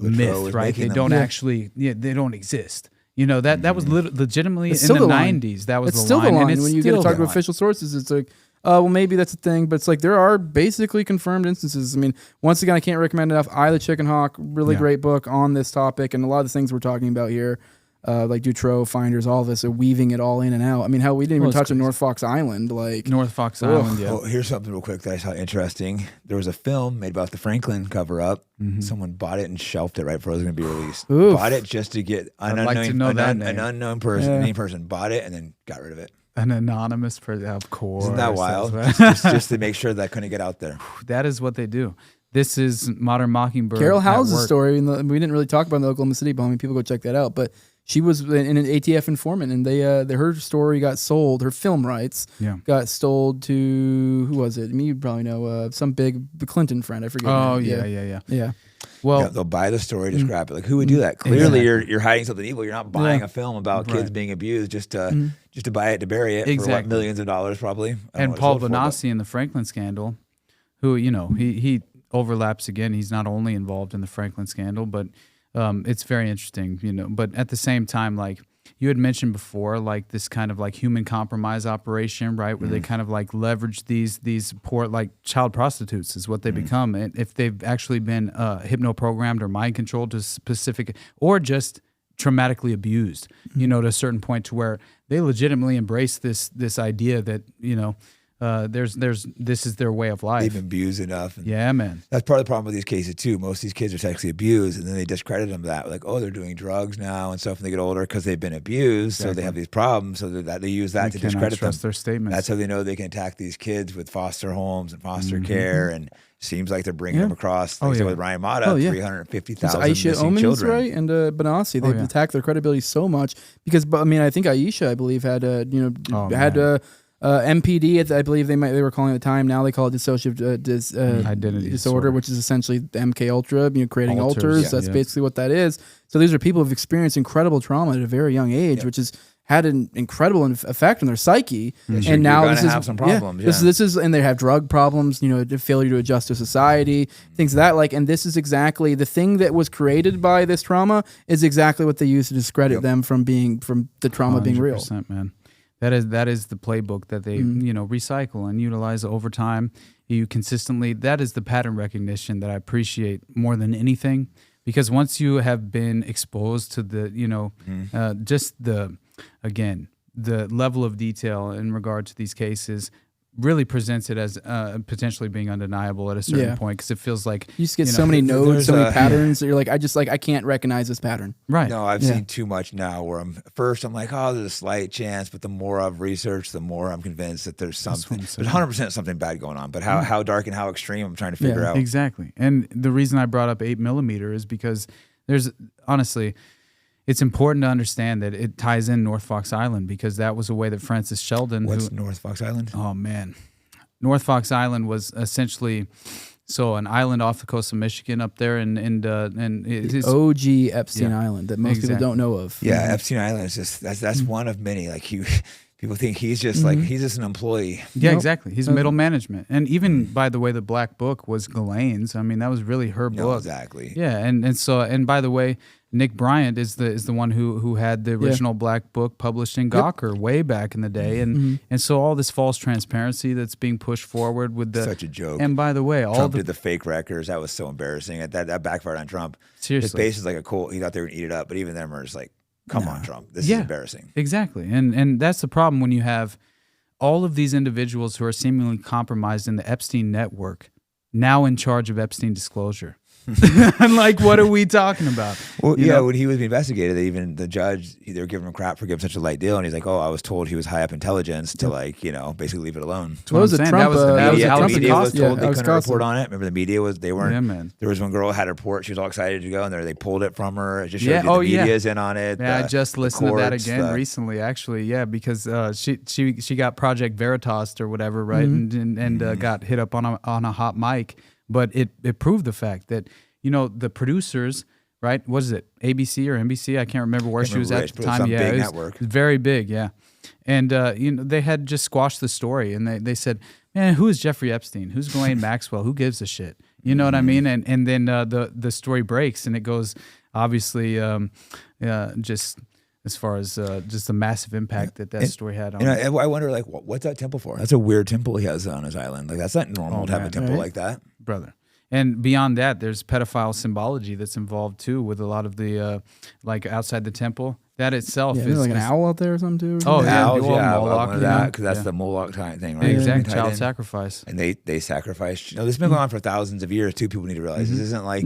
myth, right? They don't actually, they don't exist. That was legitimately in the 90s. That was it's still the line. And when you get to talk to official sources, it's like, well, maybe that's a thing, but it's like there are basically confirmed instances. I mean, once again, I can't recommend enough. Eye of the Chicken Hawk, really great book on this topic, and a lot of the things we're talking about here, like Dutroux, Finders, all of this, are weaving it all in and out. I mean, hell, we didn't even touch on North Fox Island. Like North Fox Island, yeah. Well, here's something real quick that I saw interesting. There was a film made about the Franklin cover-up. Someone bought it and shelved it right before it was going to be released. Oof. Bought it just to get an unknown person bought it and then got rid of it. An anonymous person, of course. Isn't that wild? just to make sure that couldn't get out there. That is what they do. This is Modern Mockingbird. Carol House's story, we didn't really talk about in the Oklahoma City bombing. People go check that out. But she was in an ATF informant, and her story got sold. Her film rights got sold to, who was it? I mean, you probably know, some big Clinton friend. I forget. Oh, yeah. Well, they'll buy the story to scrap it. Like, who would do that? Clearly, you're hiding something evil. You're not buying a film about kids being abused just to buy it, to bury it for what, millions of dollars probably. And Paul Bonacci in the Franklin scandal, who, he overlaps again. He's not only involved in the Franklin scandal, but it's very interesting, But at the same time, like you had mentioned before, like this kind of like human compromise operation, right? Where they kind of like leverage these poor, like child prostitutes is what they become. And if they've actually been hypno-programmed or mind controlled to specific, or just traumatically abused, to a certain point to where they legitimately embrace this idea that, this is their way of life. They've been abused enough. Yeah, man. That's part of the problem with these cases too. Most of these kids are sexually abused, and then they discredit them that, like, oh, they're doing drugs now and stuff when they get older because they've been abused, so they have these problems. So that they use that to discredit them. Their statements. That's how they know they can attack these kids with foster homes and foster care, and seems like they're bringing them across. Like with Ryan Mata, 350,000 missing children. Right, and Bonacci, they've attacked their credibility so much because, I think Aisha, I believe, had MPD, I believe they were calling it at the time. Now they call it dissociative identity disorder, which is essentially the MK Ultra, creating alters. That's basically what that is. So these are people who've experienced incredible trauma at a very young age, which has had an incredible effect on their psyche. And now this is some problems. This is, and they have drug problems, failure to adjust to society, things of that like. And this is exactly the thing that was created by this trauma is exactly what they use to discredit them from the trauma being real. Man. That is the playbook that they recycle and utilize over time. You consistently, that is the pattern recognition that I appreciate more than anything, because once you have been exposed to the just the level of detail in regard to these cases really presents it as potentially being undeniable at a certain point, because it feels like you just get so many nodes, so many patterns that you're like, I can't recognize this pattern. Right. No, I've seen too much now where I'm like, oh, there's a slight chance, but the more I've researched, the more I'm convinced that there's something. There's 100% something bad going on, but how dark and how extreme, I'm trying to figure out. Exactly. And the reason I brought up 8mm is because there's honestly, it's important to understand that it ties in North Fox Island, because that was a way that Francis Sheldon... What's North Fox Island? Oh, man. North Fox Island was essentially an island off the coast of Michigan up there, and it is OG Epstein Island that most people don't know of. Yeah, Epstein Island is just that's one of many. Like people think he's just like he's just an employee. Yeah, exactly. He's middle management, and even by the way, the Black Book was Ghislaine's. I mean, that was really her book. Exactly. Yeah, and by the way, Nick Bryant is the one who had the original Black Book published in Gawker way back in the day, and so all this false transparency that's being pushed forward with such a joke. And by the way, Trump did the fake records. That was so embarrassing. That backfired on Trump. Seriously, his base is like a cult. He thought they were gonna eat it up, but even them are just like, come on, Trump. This is embarrassing. Exactly, and that's the problem when you have all of these individuals who are seemingly compromised in the Epstein network now in charge of Epstein disclosure. Like, what are we talking about? Well, when he was investigated, even the judge, they were giving him crap for giving such a light deal, and he's like, "Oh, I was told he was high up intelligence to basically leave it alone." What was it? Trump? The media was told they couldn't report on it. Remember, the media was they weren't. Yeah, man. There was one girl had a report; she was all excited to go, and they pulled it from her. It just showed the media's in on it. Yeah, I just listened to that again recently, actually. Yeah, because she got Project Veritas or whatever, right, and got hit up on a hot mic. But it proved the fact that, the producers, right? What is it? ABC or NBC? I can't remember where she was at the time. Big network. Very big, yeah. And they had just squashed the story, and they said, "Man, who is Jeffrey Epstein? Who's Ghislaine Maxwell? Who gives a shit?" You know what I mean? And then the story breaks, and it goes obviously just as far as just the massive impact that story had on. I wonder, like, what's that temple for? That's a weird temple he has on his island. Like, that's not normal to have a temple like that, brother. And beyond that, there's pedophile symbology that's involved too, with a lot of the like outside the temple. That itself is like an owl out there or something too. Oh yeah, Moloch, because that's the Moloch kind of thing, right? Exactly, child sacrifice. And they sacrifice. This has been going on for thousands of years too. People need to realize this isn't like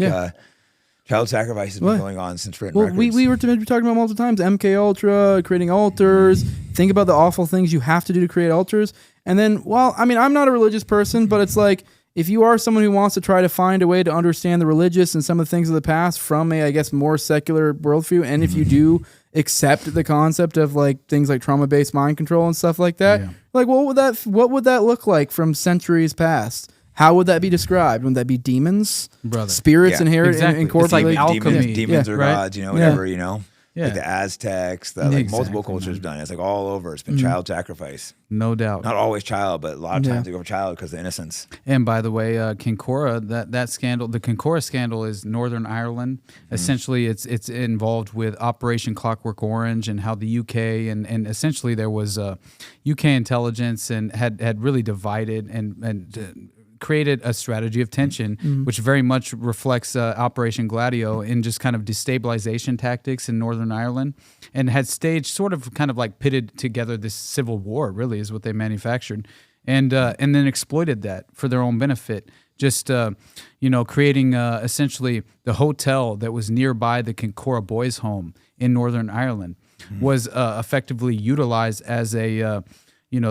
Child sacrifice has been going on since written records. We were talking about multiple times. MK Ultra, creating altars. Think about the awful things you have to do to create altars. And then, well, I mean, I'm not a religious person, but it's like, if you are someone who wants to try to find a way to understand the religious and some of the things of the past from a, I guess, more secular worldview, and if you do accept the concept of like things like trauma-based mind control and stuff like that, like what would that look like from centuries past? How would that be described? Would that be demons, spirits inherent incorporated? It's like alchemy, demons or gods, whatever, Yeah. Like the Aztecs, like multiple cultures have done it. It's like all over. It's been child sacrifice. No doubt. Not always child, but a lot of times they go for child because of innocence. And by the way, Kincora, that scandal, the Kincora scandal is Northern Ireland. Essentially, it's involved with Operation Clockwork Orange and how the UK and essentially there was UK intelligence and had really divided and created a strategy of tension, which very much reflects Operation Gladio in just kind of destabilization tactics in Northern Ireland, and had staged sort of kind of like pitted together this civil war, really is what they manufactured, and then exploited that for their own benefit. Just creating essentially the hotel that was nearby the Kincora Boys' Home in Northern Ireland was effectively utilized as a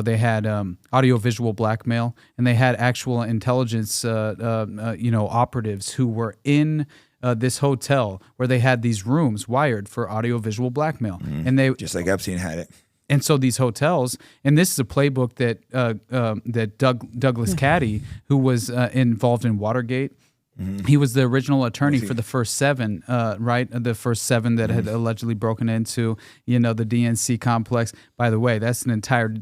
they had audio-visual blackmail, and they had actual intelligence, operatives who were in this hotel where they had these rooms wired for audio-visual blackmail, and they just like Epstein had it. And so these hotels, and this is a playbook that Douglas Caddy, who was involved in Watergate. He was the original attorney for the first seven, right? The first seven that had allegedly broken into, the DNC complex. By the way, that's an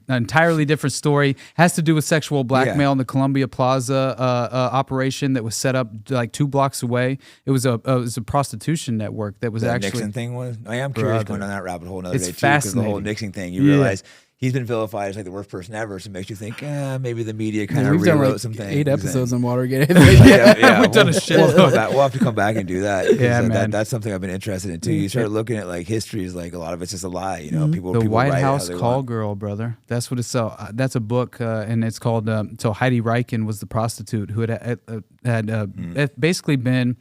entirely different story. Has to do with sexual blackmail in the Columbia Plaza operation that was set up like 2 blocks away. It was a prostitution network that was That actually Nixon thing was. I am curious going down that rabbit hole another It's day too, because fascinating. the whole Nixon thing, you realize. He's been vilified as like the worst person ever, so it makes you think, maybe the media kind of We've rewrote done like some things. 8 episodes on Watergate. We've done a shit We'll load. have to come back and do that. Yeah, man. That's something I've been interested in too. You start looking at like histories, like a lot of it's just a lie. People The people White write it how House they Call want. Girl, brother. That's what it's. That's a book, and it's called. So Heidi Reichen was the prostitute who had basically been,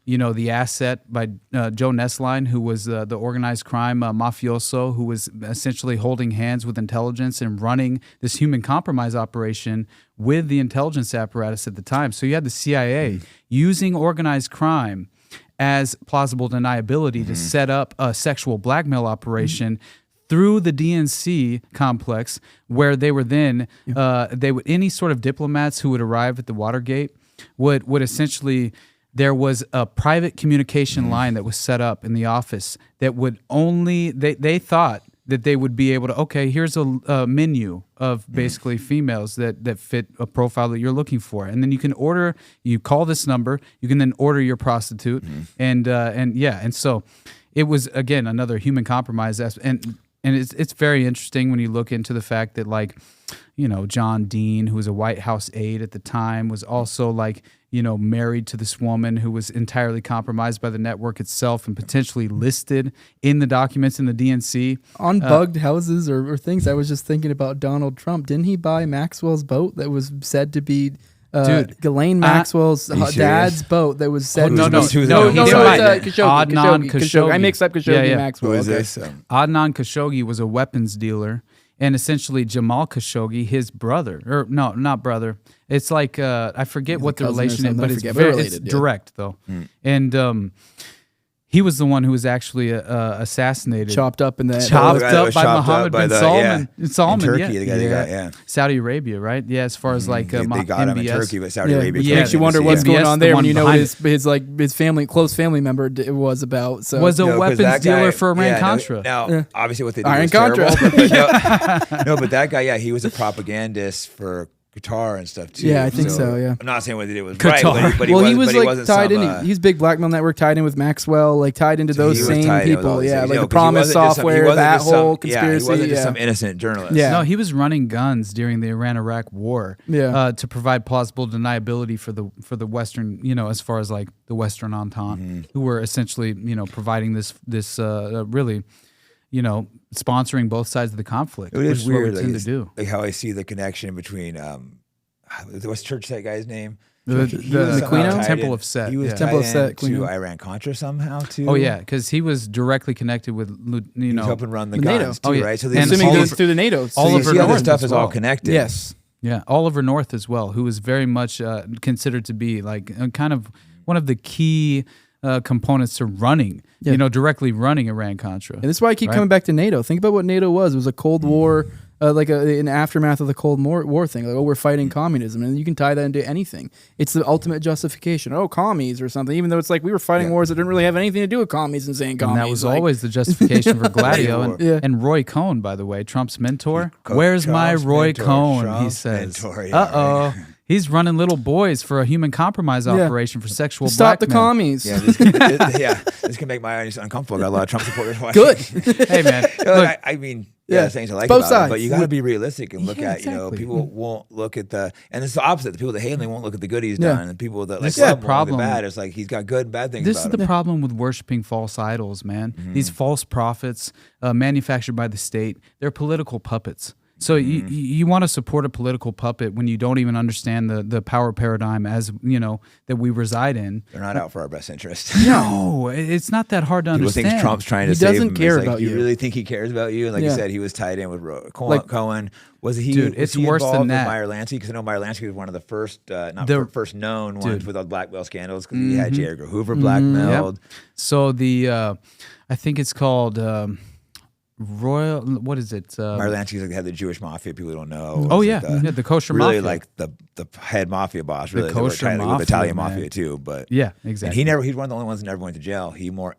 the asset by Joe Nessline, who was the organized crime mafioso, who was essentially holding hands with intelligence and running this human compromise operation with the intelligence apparatus at the time. So you had the CIA using organized crime as plausible deniability to set up a sexual blackmail operation through the DNC complex, where they were then any sort of diplomats who would arrive at the Watergate would essentially. There was a private communication line that was set up in the office that would only they thought that they would be able to, okay, here's a menu of basically females that fit a profile that you're looking for, and then you call this number, you can then order your prostitute, and so it was again another human compromise, and it's very interesting when you look into the fact that John Dean, who was a White House aide at the time, was also married to this woman who was entirely compromised by the network itself and potentially listed in the documents in the DNC. On bugged houses or things, I was just thinking about Donald Trump. Didn't he buy Maxwell's boat that was said to be Ghislaine Maxwell's dad's boat that was said No, to no, be... no, it was Adnan Khashoggi. I mixed up Khashoggi and Maxwell. Who is Okay. this? Adnan Khashoggi was a weapons dealer, and essentially Jamal Khashoggi, his brother, or no, not brother. It's like I forget what the cousin or relation is, something, but I it's forget, but very related, yeah. direct though. And he was the one who was actually assassinated, Chopped up in that... chopped guy that up was by chopped Mohammed up by bin the- Salman. in Turkey, the guy they got, Saudi Arabia, right? Yeah, as far as like they got him in MBS. Turkey, but Saudi Yeah, Arabia. it makes you wonder what's MBS, going on the there one when you know what behind his family, close family member was about. So Was a No, 'cause weapons that guy- dealer for Iran yeah, Contra. Now, obviously, what they did Iran was Contra. terrible. But that guy, he was a propagandist for Qatar and stuff too. Yeah, I think so, yeah. I'm not saying what they did was Qatar. right, but he was but like wasn't tied some, in. He's big Blackmail network tied in with Maxwell, like tied into so those he was same tied in with all people. these Yeah, things. like No, the 'cause he Promise wasn't just software, he wasn't that just some- whole Yeah, conspiracy. he wasn't just some innocent journalist. Yeah. No, he was running guns during the Iran-Iraq war to provide plausible deniability for the Western, as far as like the Western Entente, who were essentially, providing this really, sponsoring both sides of the conflict. It which is is what we weird, tend to do. like how I see the connection between what's church that guy's name? The Aquino? Temple of Set. He was Temple of Set, to Aquino. Iran-Contra somehow, too. Oh, yeah, because he was directly connected with, He was helping run the the guns, NATO. too, right? So And Assuming all goes of- through the NATO. so you Oliver see how this North stuff as is all well. connected. Yes. Yeah, Oliver North as well, who was very much considered to be like kind of one of the key components to running, directly running Iran-Contra. And this is why I keep coming back to NATO. Think about what NATO was. It was a Cold War, like an aftermath of the Cold War thing. Like, we're fighting communism. And you can tie that into anything. It's the ultimate justification. Oh, commies or something. Even though it's like we were fighting wars that didn't really have anything to do with commies and saying commies. And that was always the justification for Gladio. Yeah. And Roy Cohn, by the way, Trump's mentor. Where's my Trump's Roy mentor, Cohn? He Trump's says. mentor, yeah, Uh-oh. right. He's running little boys for a human compromise operation for sexual Stop the blackmail. commies. Yeah, this can make my audience uncomfortable. Got a lot of Trump supporters watching. Good. Hey, man. Look, I mean, things I like Both about sides. him, but you got to be realistic and look at, exactly. people won't look at and it's the opposite. The people that hate him, they won't look at the good he's done. And the people that This like is love the him, problem. the bad, it's like he's got good and bad things This about is him. the problem with worshiping false idols, man. These false prophets manufactured by the state, they're political puppets. So you want to support a political puppet when you don't even understand the power paradigm as that we reside in. They're not out for our best interest. No, it's not that hard to People understand. think Trump's trying to He save doesn't him. care It's like, about you. you. Really think he cares about you? And like you said, he was tied in with Cohen. Was he? Dude, was it's he worse than involved that. with Meyer Lansky? Because I know Meyer Lansky was one of the first, first known ones with all the Blackmail scandals. Because he had J. Edgar Hoover blackmailed. Yep. So I think it's called Royal. What is it? Meyer Lansky's like the head of the Jewish mafia. People don't know. Oh It's yeah, like the kosher really mafia. like the head mafia boss. Really, kosher with mafia, Italian man. mafia too. But Yeah, and exactly. he's one of the only ones that never went to jail. He more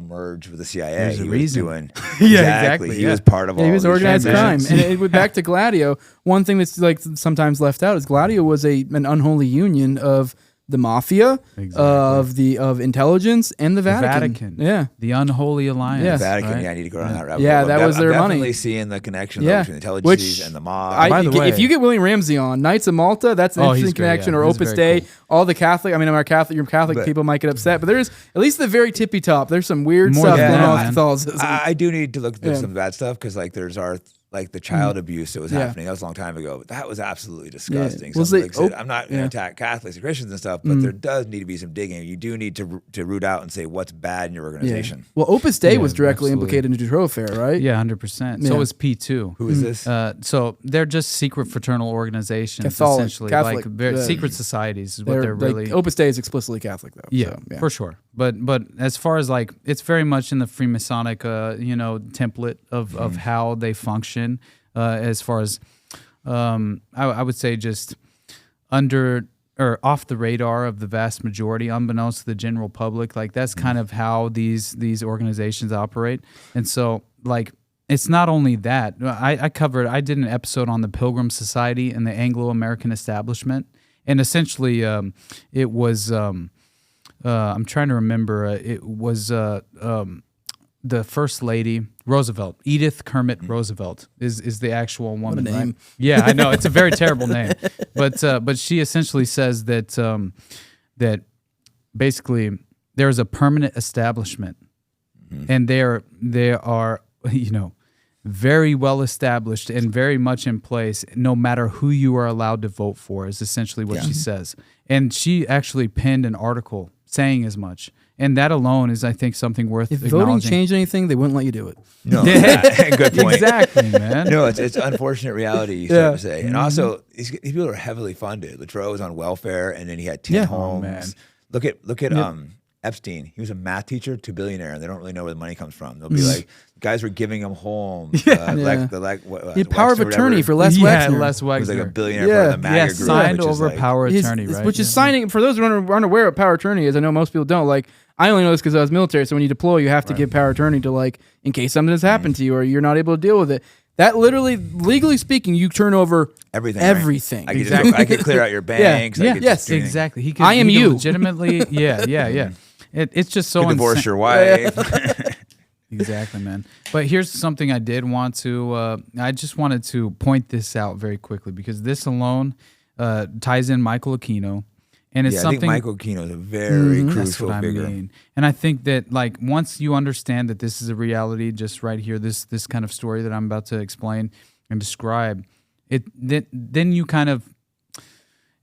merged with the CIA. There's a he reason. was doing exactly, He yeah. was part of all. He was these organized crime. transactions. And back to Gladio, one thing that's like sometimes left out is Gladio was an unholy union of the mafia, of intelligence, and the Vatican. Yeah. The unholy alliance. Yeah. Vatican, right? I need to go down that rabbit Yeah, hole. that was their I'm money. definitely seeing the connection Yeah. between the intelligence Which and the mob. By the way- if you get William Ramsey on Knights of Malta, that's an Oh, interesting he's great, connection. yeah. Or He's Opus very Dei, all the Catholic. I mean, your Catholic people might get upset, but there's at least the very tippy top. There's some weird More stuff than going that, on man. with Catholicism. I do need to look at Yeah. some bad stuff because there's the child abuse that was happening. That was a long time ago. But that was absolutely disgusting. Well, So, they- like I said, I'm not going to attack Catholics and Christians and stuff, but there does need to be some digging. You do need to root out and say what's bad in your organization. Well, Opus Dei Yeah, was directly absolutely. implicated in the Dutroux affair, right? Yeah, 100%. Yeah. So is P2. Who is this? So they're just secret fraternal organizations, Catholic- essentially, Catholic, like secret societies is what They're they're really. Opus Dei is explicitly Catholic, though. Yeah, so, for sure. But as far as it's very much in the Freemasonic, template of how they function. As far as I would say, just under or off the radar of the vast majority, unbeknownst to the general public. Like that's kind of how these organizations operate. And so it's not only that. I did an episode on the Pilgrim Society and the Anglo-American establishment, and essentially it was I'm trying to remember. It was the First Lady Roosevelt, Edith Kermit Roosevelt is the actual woman. What a name. Right? Yeah, I know it's a very terrible name, but she essentially says that that basically there is a permanent establishment, and they are very well established and very much in place. No matter who you are allowed to vote for, is essentially what she says, and she actually penned an article saying as much. And that alone is, I think, something worth If acknowledging. voting changed anything, they wouldn't let you do it. No, good point. Exactly, man. No, it's unfortunate reality, you start to say. And also, these people are heavily funded. Latrobe was on welfare, and then he had 10 homes. man. Look at Epstein. He was a math teacher to billionaire, and they don't really know where the money comes from. They'll be like, guys were giving him homes. He had power of Wexner, attorney for whatever. Les Wexner. Les He was like a Wexner. billionaire Yeah. for the MAGA group. Signed which is over like, power attorney, right? Which is Yeah. signing, for those who are unaware what power attorney is, I know most people don't, I only know this because I was military, so when you deploy, you have to give power attorney to, in case something has happened to you or you're not able to deal with it. That literally, legally speaking, you turn over everything. everything. Right? I could clear out your banks. I could Yes, just do- Exactly. He could, I am he could you. legitimately, yeah. It's just so could divorce insane. your wife. Exactly, man. But here's something I did want to. I just wanted to point this out very quickly because this alone ties in Michael Aquino, and it's I something. think Michael Aquino is a very That's crucial what I figure. mean. And I think that once you understand that this is a reality, just right here, this kind of story that I'm about to explain and describe, then you kind of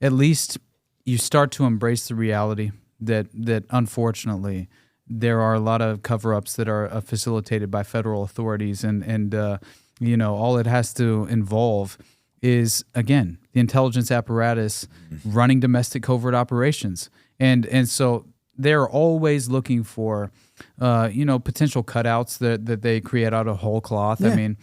at least you start to embrace the reality that unfortunately there are a lot of cover-ups that are facilitated by federal authorities, and all it has to involve is, again, the intelligence apparatus running domestic covert operations, and so they're always looking for potential cutouts that they create out of whole cloth. Yeah. I mean,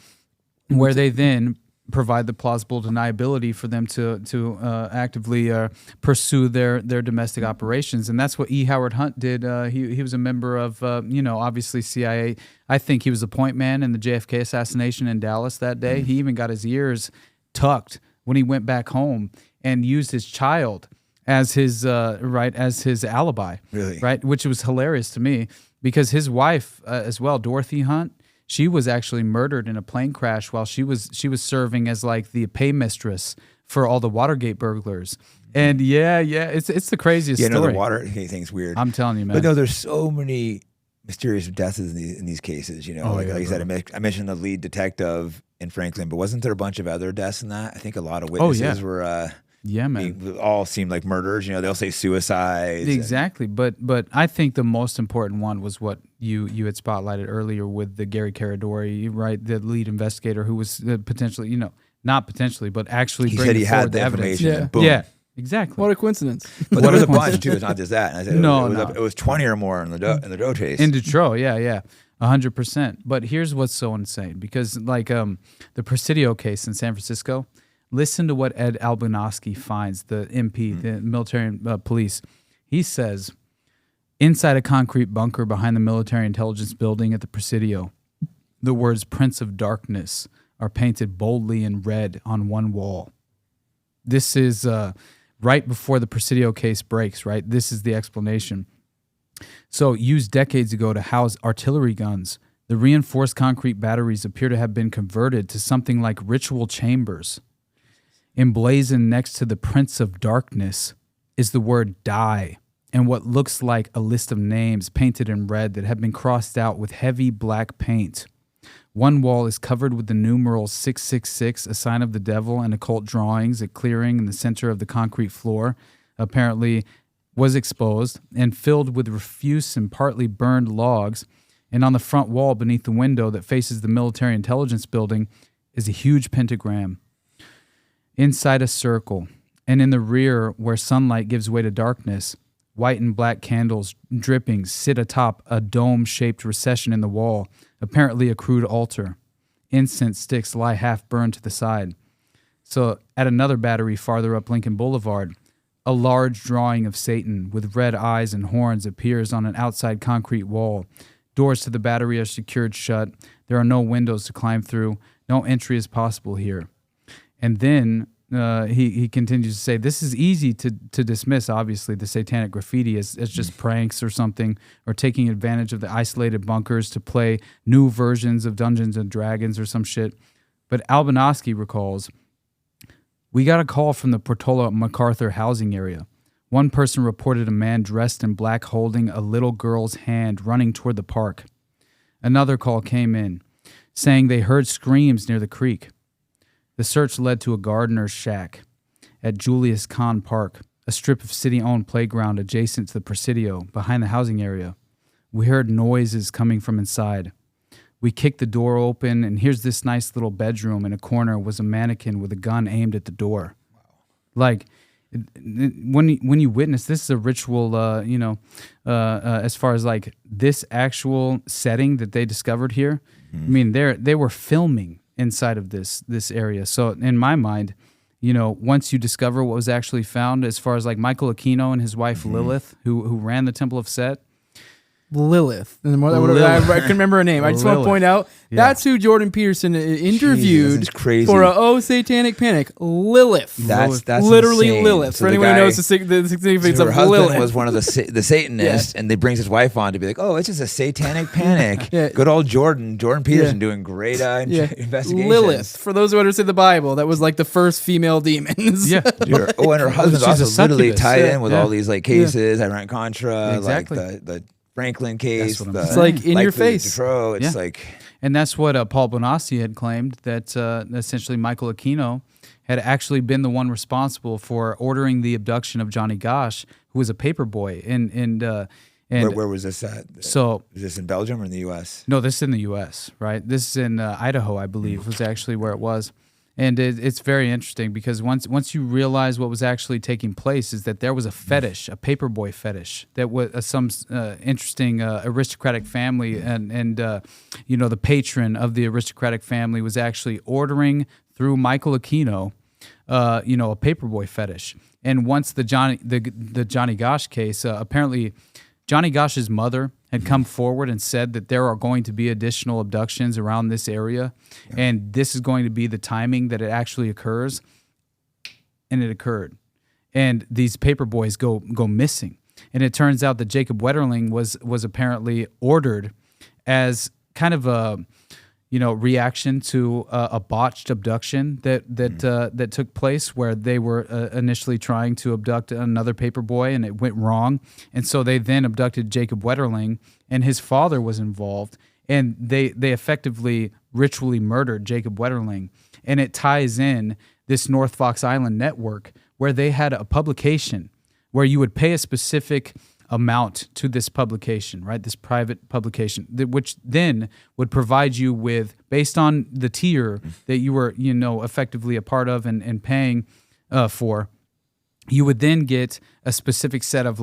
where they then provide the plausible deniability for them to actively pursue their domestic operations. And that's what E. Howard Hunt did. He was a member of, obviously CIA. I think he was the point man in the JFK assassination in Dallas that day. He even got his ears tucked when he went back home and used his child as his as his alibi. Really? Right? Which was hilarious to me because his wife as well, Dorothy Hunt, she was actually murdered in a plane crash while she was serving as like the paymistress for all the Watergate burglars. And it's the craziest story. Yeah, the Watergate thing's weird. I'm telling you, man. But no, there's so many mysterious deaths in these cases. Like I said, I mentioned the lead detective in Franklin, but wasn't there a bunch of other deaths in that? I think a lot of witnesses were. Yeah, man. All seemed like murders. They'll say suicides. Exactly. But I think the most important one was what you had spotlighted earlier with the Gary Caradori, right? The lead investigator who was potentially, not potentially, but actually he bringing said he forward had the evidence. information. Yeah. And boom. Yeah. Exactly. What a coincidence. But there was a bunch too. It's not just that. And I said No. It was 20 or more in the Doe chase. In Detroit, yeah. 100%. But here's what's so insane because the Presidio case in San Francisco, listen to what Ed Albunowski finds, the MP, the military police. He says, inside a concrete bunker behind the military intelligence building at the Presidio, the words Prince of Darkness are painted boldly in red on one wall. This is right before the Presidio case breaks, right? This is the explanation. So used decades ago to house artillery guns, the reinforced concrete batteries appear to have been converted to something like ritual chambers. Emblazoned next to the Prince of Darkness is the word die and what looks like a list of names painted in red that have been crossed out with heavy black paint. One wall is covered with the numeral 666, a sign of the devil, and occult drawings. A clearing in the center of the concrete floor apparently was exposed and filled with refuse and partly burned logs. And on the front wall beneath the window that faces the military intelligence building is a huge pentagram. Inside a circle, and in the rear where sunlight gives way to darkness, white and black candles dripping sit atop a dome-shaped recession in the wall, apparently a crude altar. Incense sticks lie half-burned to the side. So at another battery farther up Lincoln Boulevard, a large drawing of Satan with red eyes and horns appears on an outside concrete wall. Doors to the battery are secured shut. There are no windows to climb through. No entry is possible here. And then he continues to say, this is easy to dismiss, obviously, the satanic graffiti as just pranks or something, or taking advantage of the isolated bunkers to play new versions of Dungeons and Dragons or some shit. But Albunowski recalls, we got a call from the Portola MacArthur housing area. One person reported a man dressed in black holding a little girl's hand running toward the park. Another call came in, saying they heard screams near the creek. The search led to a gardener's shack at Julius Kahn Park, a strip of city-owned playground adjacent to the Presidio, behind the housing area. We heard noises coming from inside. We kicked the door open, and here's this nice little bedroom. In a corner was a mannequin with a gun aimed at the door. Wow. Like, when you witness, this is a ritual, as far as like this actual setting that they discovered here. Mm-hmm. I mean, they were filming inside of this area. So in my mind, once you discover what was actually found, as far as like Michael Aquino and his wife Lilith, who ran the Temple of Set. Lilith. I can remember her name. I just want to point out that's who Jordan Peterson interviewed for Satanic Panic. Lilith. That's literally insane. Lilith. So for anyone who knows the significance of her husband Lilith. was one of the Satanists, and they brings his wife on to be like, oh, it's just a Satanic Panic. Good old Jordan Peterson doing great investigations. Lilith. For those who understand the Bible, that was like the first female demons. Yeah. And her husband's also literally tied in with all these like cases, Iran Contra, exactly. like the Franklin case. That's what I'm the saying. It's like in your Lightfoot face. Detroit, it's Yeah. like, And that's what Paul Bonacci had claimed, that essentially Michael Aquino had actually been the one responsible for ordering the abduction of Johnny Gosch, who was a paper boy. And where was this at? so Is this in Belgium or in the U.S.? no, this is in the U.S., right? This is in Idaho, I believe, was actually where it was. And it's very interesting because once you realize what was actually taking place is that there was a fetish, a paperboy fetish, that was some interesting aristocratic family, and the patron of the aristocratic family was actually ordering through Michael Aquino, a paperboy fetish. And once the Johnny Gosch case, apparently Johnny Gosch's mother had come forward and said that there are going to be additional abductions around this area, and this is going to be the timing that it actually occurs, and it occurred. And these paper boys go missing. And it turns out that Jacob Wetterling was apparently ordered as kind of a reaction to a botched abduction that took place, where they were initially trying to abduct another paper boy and it went wrong. And so they then abducted Jacob Wetterling, and his father was involved, and they effectively ritually murdered Jacob Wetterling. And it ties in this North Fox Island network, where they had a publication where you would pay a specific amount to this publication, right? This private publication, which then would provide you with, based on the tier that you were, effectively a part of and paying for, you would then get a specific set of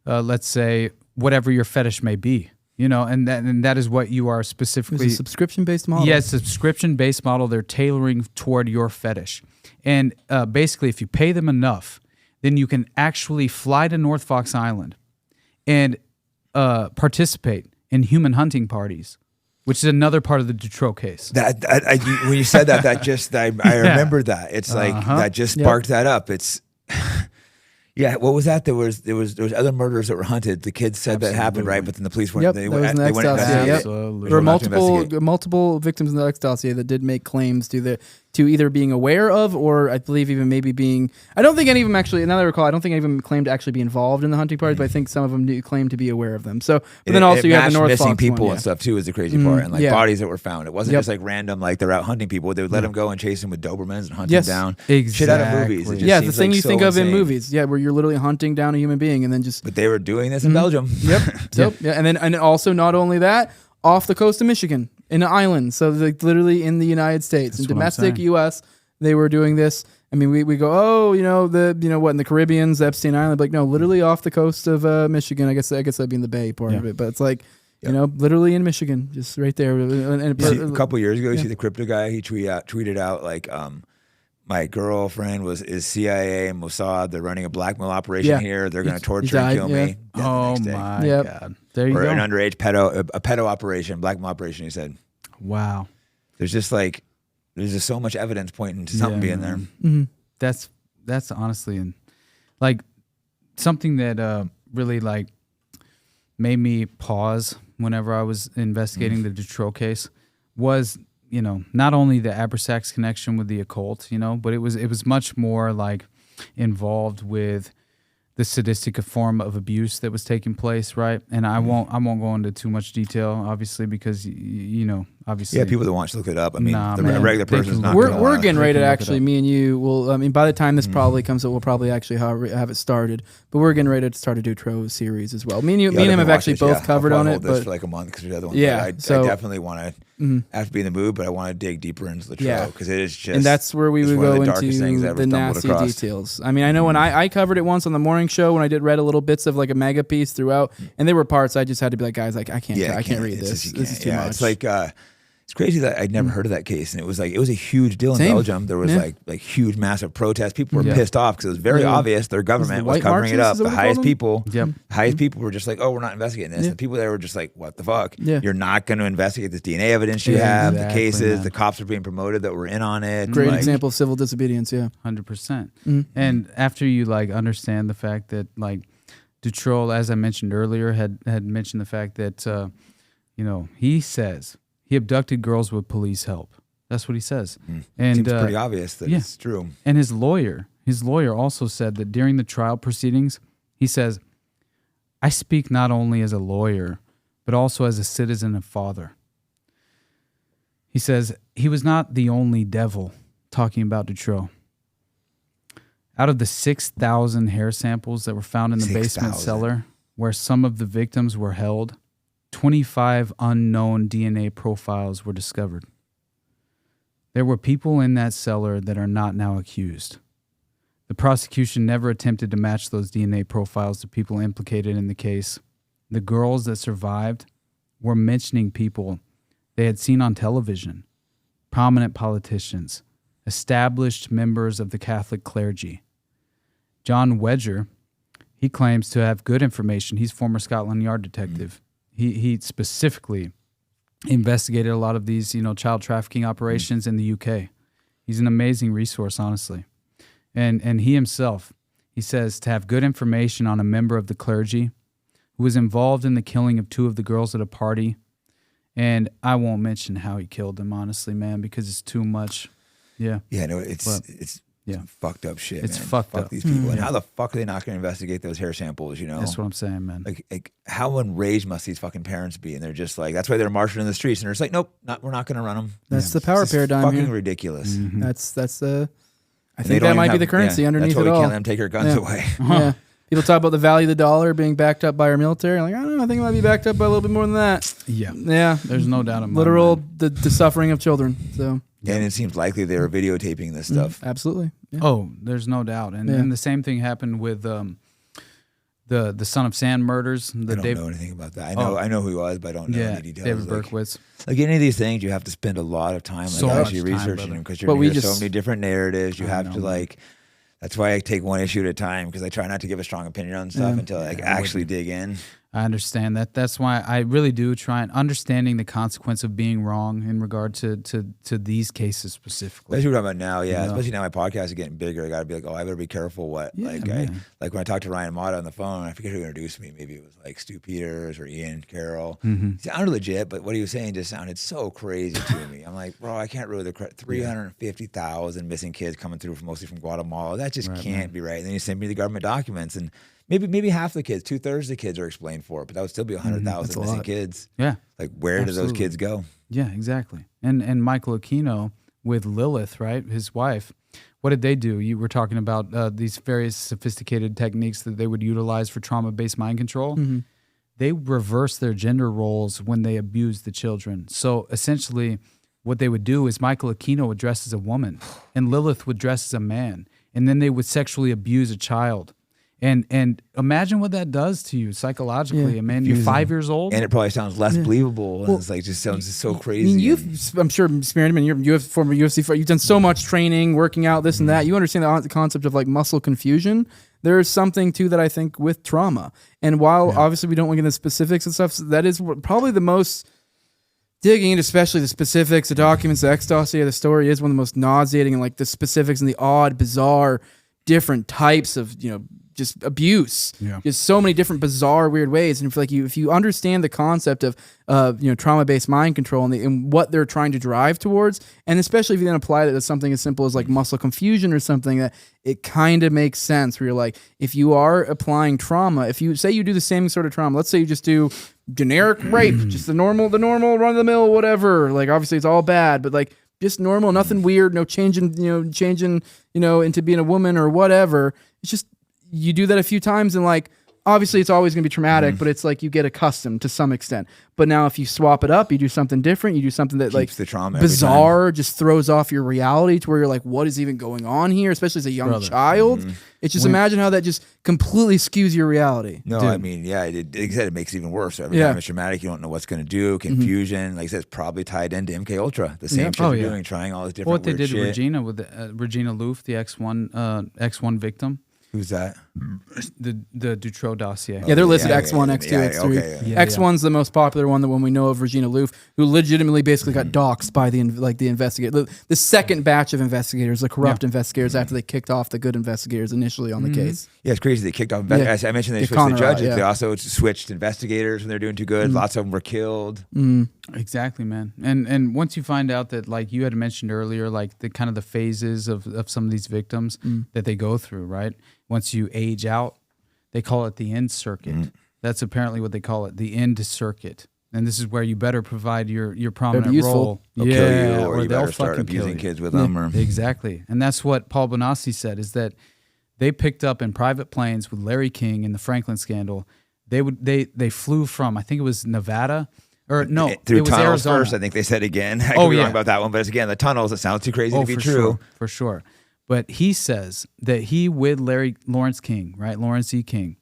let's say whatever your fetish may be, and that is what you are specifically. It's a subscription-based model. Yeah, it's a subscription-based model. They're tailoring toward your fetish. And basically, if you pay them enough, then you can actually fly to North Fox Island and participate in human hunting parties, which is another part of the Dutroux case. When you said that, I remember that. It's like that just sparked that up. It's yeah. What was that? There was other murders that were hunted. The kids said that happened, right? But then the police went. Yep, They that went. was in the They X went. dossier. Yep. Absolutely. There were Not to investigate. multiple victims in the X dossier that did make claims to either being aware of, or I believe even maybe being. I don't think any of them actually. Now that I recall, I don't think any of them claimed to actually be involved in the hunting parties, but I think some of them claimed to be aware of them. So, but then also you have the North missing Fox people one, and stuff too is the crazy part, and bodies that were found. It wasn't Yep. just like random, like they're out hunting people. They would let them go and chase them with Dobermans and hunt Yes. them down. Exactly. Shit out of movies. It just Yeah, the seems thing like you so think of in insane. movies. Yeah, where you're literally hunting down a human being and then just. But they were doing this in Belgium. Yep. So yeah, and also not only that, off the coast of Michigan, in an island, so like literally in the United States, in what I'm domestic saying. U.S. They were doing this. I mean, we go, in the Caribbeans, Epstein Island, but like no, literally off the coast of Michigan. I guess that'd be in the Bay part of it, but it's like literally in Michigan, just right there. And A couple years ago, you see the crypto guy. He tweeted out like, my girlfriend is CIA and Mossad. They're running a blackmail operation here. They're going to torture and kill me. Oh my God! There you or go. an underage pedo operation, blackmail operation. He said, Wow. There's just so much evidence pointing to something being there. Mm-hmm. That's honestly like something that really like made me pause whenever I was investigating the Dutroux case was not only the Abersax connection with the occult, but it was much more like involved with the sadistic form of abuse that was taking place, right? And I won't go into too much detail, obviously, because obviously, Yeah, people that want to look it up. I mean, Nah, the man. regular They person's can not. we're gonna we're wanna- getting ready to look it actually, up. me and you will. I mean, by the time this probably comes out, we'll probably actually have it started. But we're getting ready to start a Dutroux series as well. Me and Yeah, him I've have been actually watching both this, covered I'll on hold it. this But for like a month because the other one. Yeah, I so- definitely want to. I have to be in the mood, but I want to dig deeper into the Yeah. trail because it is just. and that's where we it's would one of go the darkest things into I ever the stumbled nasty across. details. I mean, I know when I covered it once on the morning show when I read a little bits of like a mega piece throughout, and there were parts I just had to be like, guys, like I can't read it's this. just- This is too much. It's like it's crazy that I'd never heard of that case, and it was a huge deal in Same. Belgium. There was Yeah. like huge, massive protests. People were Yeah. pissed off because it was very Yeah. obvious their government was white covering it marches, up. is that The what we highest call them? people, Yep. highest people were just like, "Oh, we're not investigating this." Yeah. The people there were just like, "What the fuck? Yeah. You're not going to investigate this DNA evidence you Yeah, have, exactly, the cases, man. the cops are being promoted that were in on it." great Like, example of civil disobedience. Yeah. 100%. Mhm. And after you like understand the fact that like Dutroux, as I mentioned earlier, had mentioned the fact that he says he abducted girls with police help. That's what he says. And Seems pretty obvious that yeah. it's true. And his lawyer also said that during the trial proceedings, he says, I speak not only as a lawyer, but also as a citizen and father. He says, he was not the only devil, talking about Dutroux. Out of the 6,000 hair samples that were found in the basement cellar, where some of the victims were held, 25 unknown DNA profiles were discovered. There were people in that cellar that are not now accused. The prosecution never attempted to match those DNA profiles to people implicated in the case. The girls that survived were mentioning people they had seen on television, prominent politicians, established members of the Catholic clergy. John Wedger, he claims to have good information. He's former Scotland Yard detective. He specifically investigated a lot of these, child trafficking operations in the UK. He's an amazing resource, honestly. And he himself, he says to have good information on a member of the clergy who was involved in the killing of 2 of the girls at a party. And I won't mention how he killed them, honestly, man, because it's too much. Yeah. Yeah, no, it's fucked up shit. It's man. fucked Fuck up. these people. And how the fuck are they not going to investigate those hair samples? That's what I'm saying, man. Like how enraged must these fucking parents be? And they're just like, that's why they're marching in the streets. And they're just like, nope, we're not going to run them. That's the power paradigm. Fucking here. ridiculous. Mm-hmm. That's the. I think that might be the currency underneath that's why it all. We can't let them take our guns away. Yeah. People talk about the value of the dollar being backed up by our military. I'm like, I don't know. I think it might be backed up by a little bit more than that. Yeah. Yeah. There's no doubt in my literal mind. The suffering of children. So. And it seems likely they were videotaping this stuff. Absolutely. Yeah. Oh, there's no doubt. And the same thing happened with the Son of Sam murders. I don't know anything about that. I know who he was, but I don't know any details. David Berkowitz. Like any of these things, you have to spend a lot of time actually researching them because you're hearing so many different narratives. You have to that's why I take one issue at a time because I try not to give a strong opinion on stuff until I actually dig in. I understand that. That's why I really do try and understanding the consequence of being wrong in regard to these cases specifically. That's what we're talking about now, yeah. Especially now my podcast is getting bigger. I got to be like, I better be careful what. Like when I talked to Ryan Mata on the phone, I forget who introduced me. Maybe it was like Stu Peters or Ian Carroll. He sounded legit, but what he was saying just sounded so crazy to me. I'm like, bro, I can't really, 350,000 missing kids coming through mostly from Guatemala. That just can't be right. And then you send me the government documents and maybe half the kids, 2/3 of the kids are explained for it, but that would still be 100,000 missing kids. Yeah. Like where do those kids go? Yeah, exactly. And Michael Aquino with Lilith, right, his wife, what did they do? You were talking about these various sophisticated techniques that they would utilize for trauma-based mind control. Mm-hmm. They reversed their gender roles when they abused the children. So essentially what they would do is Michael Aquino would dress as a woman and Lilith would dress as a man, and then they would sexually abuse a child. And imagine what that does to you psychologically. Yeah. Man, you're 5 years old. And it probably sounds less believable. And it's like, just sounds so crazy. I mean, I'm sure, Spearman, you have former UFC fighter. You've done so much training, working out, this and that. You understand the concept of like muscle confusion. There's something to that, I think, with trauma. And while obviously we don't look into the specifics and stuff, so that is probably the most digging into, especially the specifics, the documents, the ecstasy of the story is one of the most nauseating, and like the specifics and the odd, bizarre, different types of, just abuse, just so many different bizarre, weird ways. And if you understand the concept of trauma-based mind control and what they're trying to drive towards, and especially if you then apply that to something as simple as like muscle confusion or something, that it kind of makes sense. Where you're like, if you are applying trauma, if you say you do the same sort of trauma, let's say you just do generic rape, just the normal run-of-the-mill, whatever. Like obviously it's all bad, but like just normal, nothing weird, no changing into being a woman or whatever. It's just, you do that a few times and like, obviously it's always going to be traumatic, but it's like you get accustomed to some extent. But now if you swap it up, you do something different, you do something that keeps the trauma bizarre, just throws off your reality to where you're like, what is even going on here? Especially as a young child. It's just imagine how that just completely skews your reality. No, Dude. I mean, it makes it even worse. So every time it's traumatic, you don't know what's going to do, confusion. Like I said, it's probably tied into MK Ultra. The same shit they're doing, trying all this different what they weird did shit. to Regina with Regina Loof, the X1 victim. Who's that? The Dutroux dossier. Yeah, they're listed X1, X2, X3. X1's the most popular one, the one we know of, Regina Loof, who legitimately basically got doxxed by the investigator. The second batch of investigators, the corrupt investigators, after they kicked off the good investigators initially on the case. Yeah, it's crazy. They kicked off investigators. I mentioned they switched the judges. They also switched investigators when they're doing too good. Lots of them were killed. Exactly, man. And once you find out that, like you had mentioned earlier, like the kind of the phases of some of these victims that they go through, right? Once you age out, they call it the end circuit. That's apparently what they call it, the end circuit. And this is where you better provide your prominent useful. role. They'll kill you, or you they'll better start fucking kill abusing you. kids with them. Or Exactly. And that's what Paul Bonacci said, is that they picked up in private planes with Larry King in the Franklin scandal. They flew from, I think it was Nevada, or no, through it was tunnels Arizona. first. I think they said again. I could be wrong about that one, but it's again the tunnels. It sounds too crazy to be true. For sure. But he says that he with Lawrence King, right, Lawrence E. King,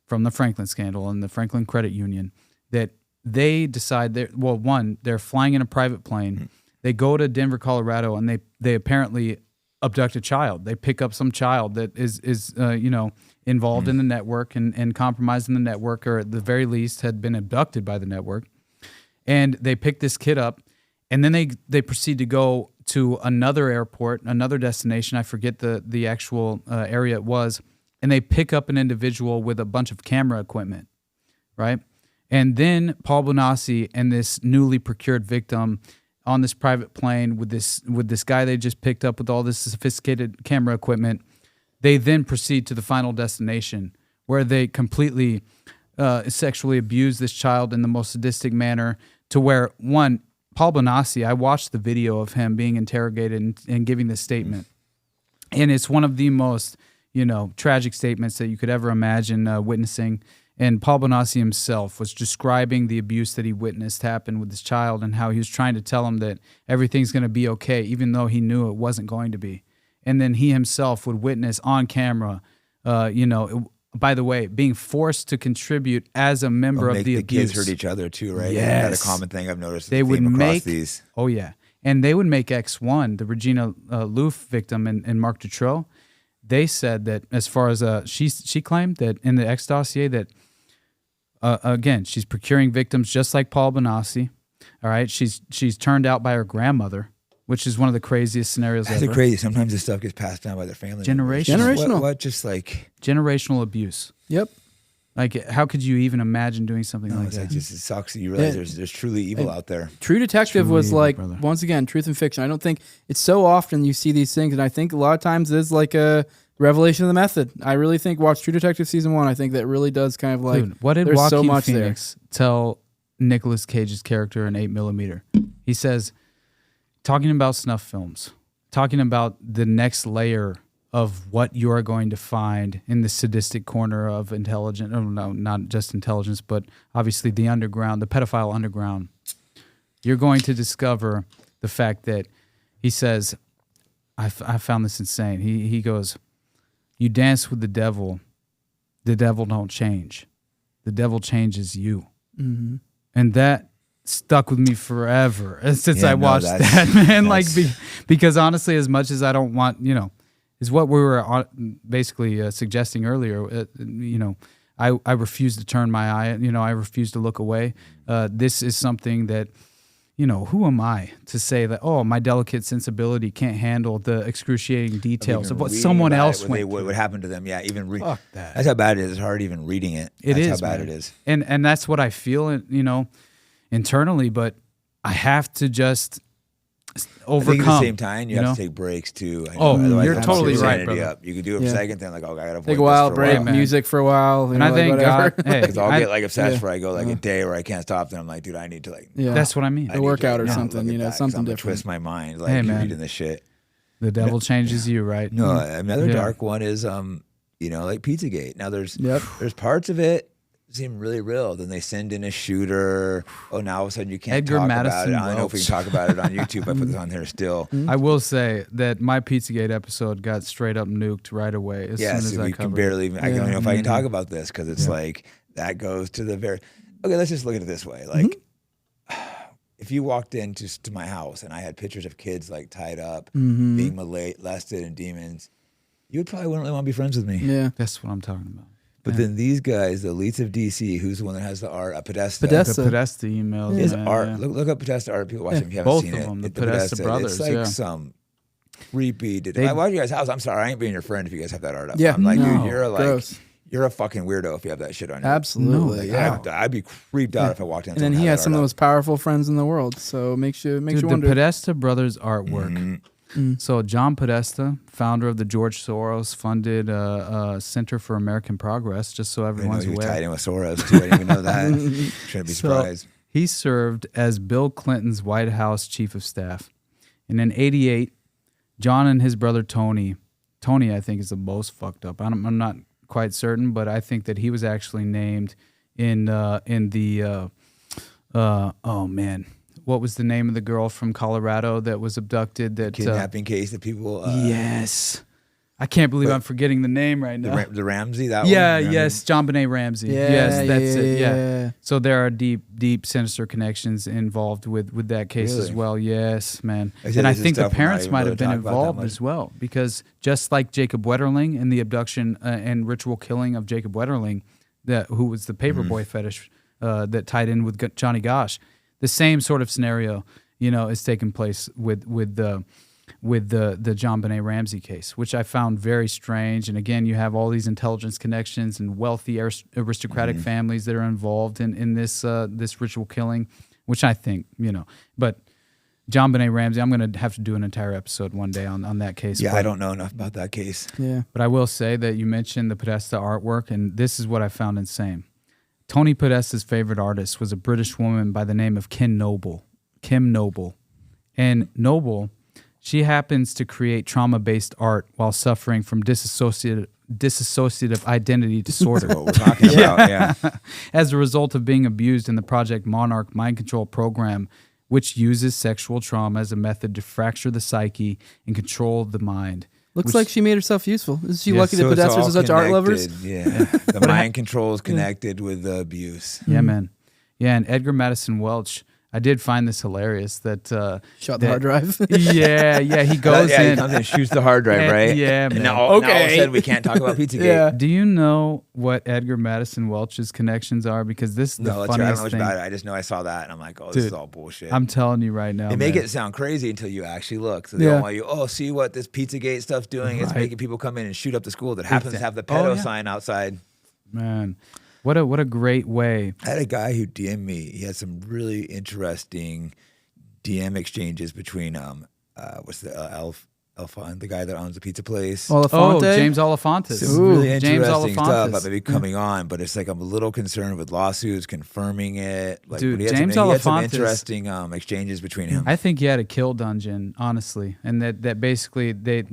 from the Franklin scandal and the Franklin Credit Union, that they decide they're flying in a private plane. They go to Denver, Colorado, and they apparently abduct a child. They pick up some child that is involved in the network and compromised in the network, or at the very least had been abducted by the network. And they pick this kid up, and then they proceed to go to another airport, another destination. I forget the actual area it was, and they pick up an individual with a bunch of camera equipment, right? And then Paul Bonacci and this newly procured victim on this private plane with this guy they just picked up with all this sophisticated camera equipment, they then proceed to the final destination where they completely sexually abuse this child in the most sadistic manner, to where, one, Paul Bonacci, I watched the video of him being interrogated and giving this statement. And it's one of the most, tragic statements that you could ever imagine witnessing. And Paul Bonacci himself was describing the abuse that he witnessed happen with this child, and how he was trying to tell him that everything's going to be okay, even though he knew it wasn't going to be. And then he himself would witness on camera, by the way, being forced to contribute as a member of the abuse. Kids hurt each other too, right? Yes. That's a common thing I've noticed. They would make these. Oh yeah, and they would make X1, the Regina Loof victim, and Mark Dutroux. They said that as far as she claimed that in the X dossier that again she's procuring victims just like Paul Bonacci. All right, she's turned out by her grandmother, which is one of the craziest scenarios ever. That's crazy. Sometimes this stuff gets passed down by their family. Generational. What just like generational abuse. Yep. Like, how could you even imagine doing something like that? It sucks that you realize there's truly evil out there. True Detective was evil, like, brother. Once again, truth and fiction. I don't think it's so often you see these things, and I think a lot of times it is like a revelation of the method. I really think, watch True Detective season 1. I think that really does kind of like, dude, what did there's Joaquin so much Phoenix tell Nicolas Cage's character in 8mm? He says, talking about snuff films, talking about the next layer of what you are going to find in the sadistic corner of intelligence, no, not just intelligence, but obviously the underground, the pedophile underground. You're going to discover the fact that, he says, I found this insane. He goes, you dance with the devil don't change. The devil changes you. Mm-hmm. And that stuck with me forever since I watched that, man. Like, because honestly, as much as I don't want, is what we were basically suggesting earlier. I refuse to turn my eye. I refuse to look away. This is something that, who am I to say that? Oh, my delicate sensibility can't handle the excruciating details of what someone else went through. What happened to them? Yeah, even Fuck that. That's how bad it is. It's hard even reading it. That's how bad it is. And that's what I feel, internally. But I have to just overcome. I think at the same time, you have to take breaks too. You're totally right, brother. Up. You can do it for a second, then I gotta take a while, break, music for a while, and I thank God. Because I'll get obsessed for I go a day where I can't stop. Then I'm like, dude, I need to That's what I mean. A workout or something, something different. Twist my mind, reading this shit. The devil changes you, right? No, another dark one is like Pizzagate. Now there's parts of it seem really real. Then they send in a shooter. Oh, now all of a sudden you can't Edgar talk Madison about it. I don't know if we can talk about it on YouTube. I put this on here still. I will say that my Pizzagate episode got straight up nuked right away. As soon as I can barely even. I don't know if I can talk about this because it's like that goes to the very. Okay, let's just look at it this way. Like, if you walked into my house and I had pictures of kids like tied up, being molested, and demons, you probably wouldn't really want to be friends with me. Yeah, that's what I'm talking about. But then these guys, the elites of DC, who's the one that has the art? Podesta. The Podesta emails. His art. Yeah. Look up Podesta art. People watch him if you haven't seen it. Both of them, the Podesta brothers. It's like some creepy. I watch you guys' house. I'm sorry, I ain't being your friend if you guys have that art up. Yeah. I'm like, dude, gross. You're a fucking weirdo if you have that shit on you. Absolutely. I'd be creeped out if I walked in. And then he has some of the most powerful friends in the world. So makes you wonder. The Podesta brothers artwork. So John Podesta, founder of the George Soros-funded Center for American Progress, just so everyone's I know aware. Tied in with Soros too. I didn't even know that. Shouldn't be surprised. He served as Bill Clinton's White House chief of staff. And in '88, John and his brother Tony, I think is the most fucked up. I'm not quite certain, but I think that he was actually named in the oh man, what was the name of the girl from Colorado that was abducted? That kidnapping case that people. Yes. I can't believe I'm forgetting the name right now. The Ramsey, that yeah, one? yes, John Benet Ramsey. Yeah, yes, that's it. yeah. Yeah. So there are deep, sinister connections involved with that case as well. Yes, man. And I think the parents might have been involved as well, because just like Jacob Wetterling and the abduction and ritual killing of Jacob Wetterling, who was the paperboy fetish that tied in with Johnny Gosch, the same sort of scenario, is taking place with the John Benet Ramsey case, which I found very strange. And again, you have all these intelligence connections and wealthy aristocratic families that are involved in this ritual killing, which I think, but John Benet Ramsey, I'm going to have to do an entire episode one day on that case. Yeah, but I don't know enough about that case. Yeah. But I will say that you mentioned the Podesta artwork, and this is what I found insane. Tony Podesta's favorite artist was a British woman by the name of Kim Noble. And Noble, she happens to create trauma-based art while suffering from dissociative identity disorder. What we're talking about, yeah. As a result of being abused in the Project Monarch mind control program, which uses sexual trauma as a method to fracture the psyche and control the mind. Looks like she made herself useful. Is she Yes, lucky that So it's Podestas all are such art lovers? connected, Yeah, the mind control is connected with the abuse. Yeah, man. Yeah, and Edgar Madison Welch, I did find this hilarious that Shot the hard drive. yeah, he goes He in. comes in and shoots the hard drive, And- right? yeah, And man. now all of a Okay. sudden we can't talk about Pizzagate. Yeah. Do you know what Edgar Madison Welch's connections are? Because this is the No, let's hear. I don't funniest know much thing. about it. I just know I saw that and I'm like, oh, this is Dude, all bullshit. I'm telling you right now, They make man. it sound crazy until you actually look. So they Yeah. don't want you, see what this Pizzagate stuff's doing? It's Right. making people come in and shoot up the school that happens to have the pedo sign outside. Man, what a great way. I had a guy who DM'd me. He had some really interesting DM exchanges between what's the Alphon, the guy that owns the pizza place. Olafante? James Olifantis. Some really James interesting stuff Olifantis. about maybe coming on, but it's like I'm a little concerned with lawsuits confirming it. Like, Dude, but he had James some, he had some Olifantis- interesting exchanges between him. I think he had a kill dungeon, honestly, and that basically they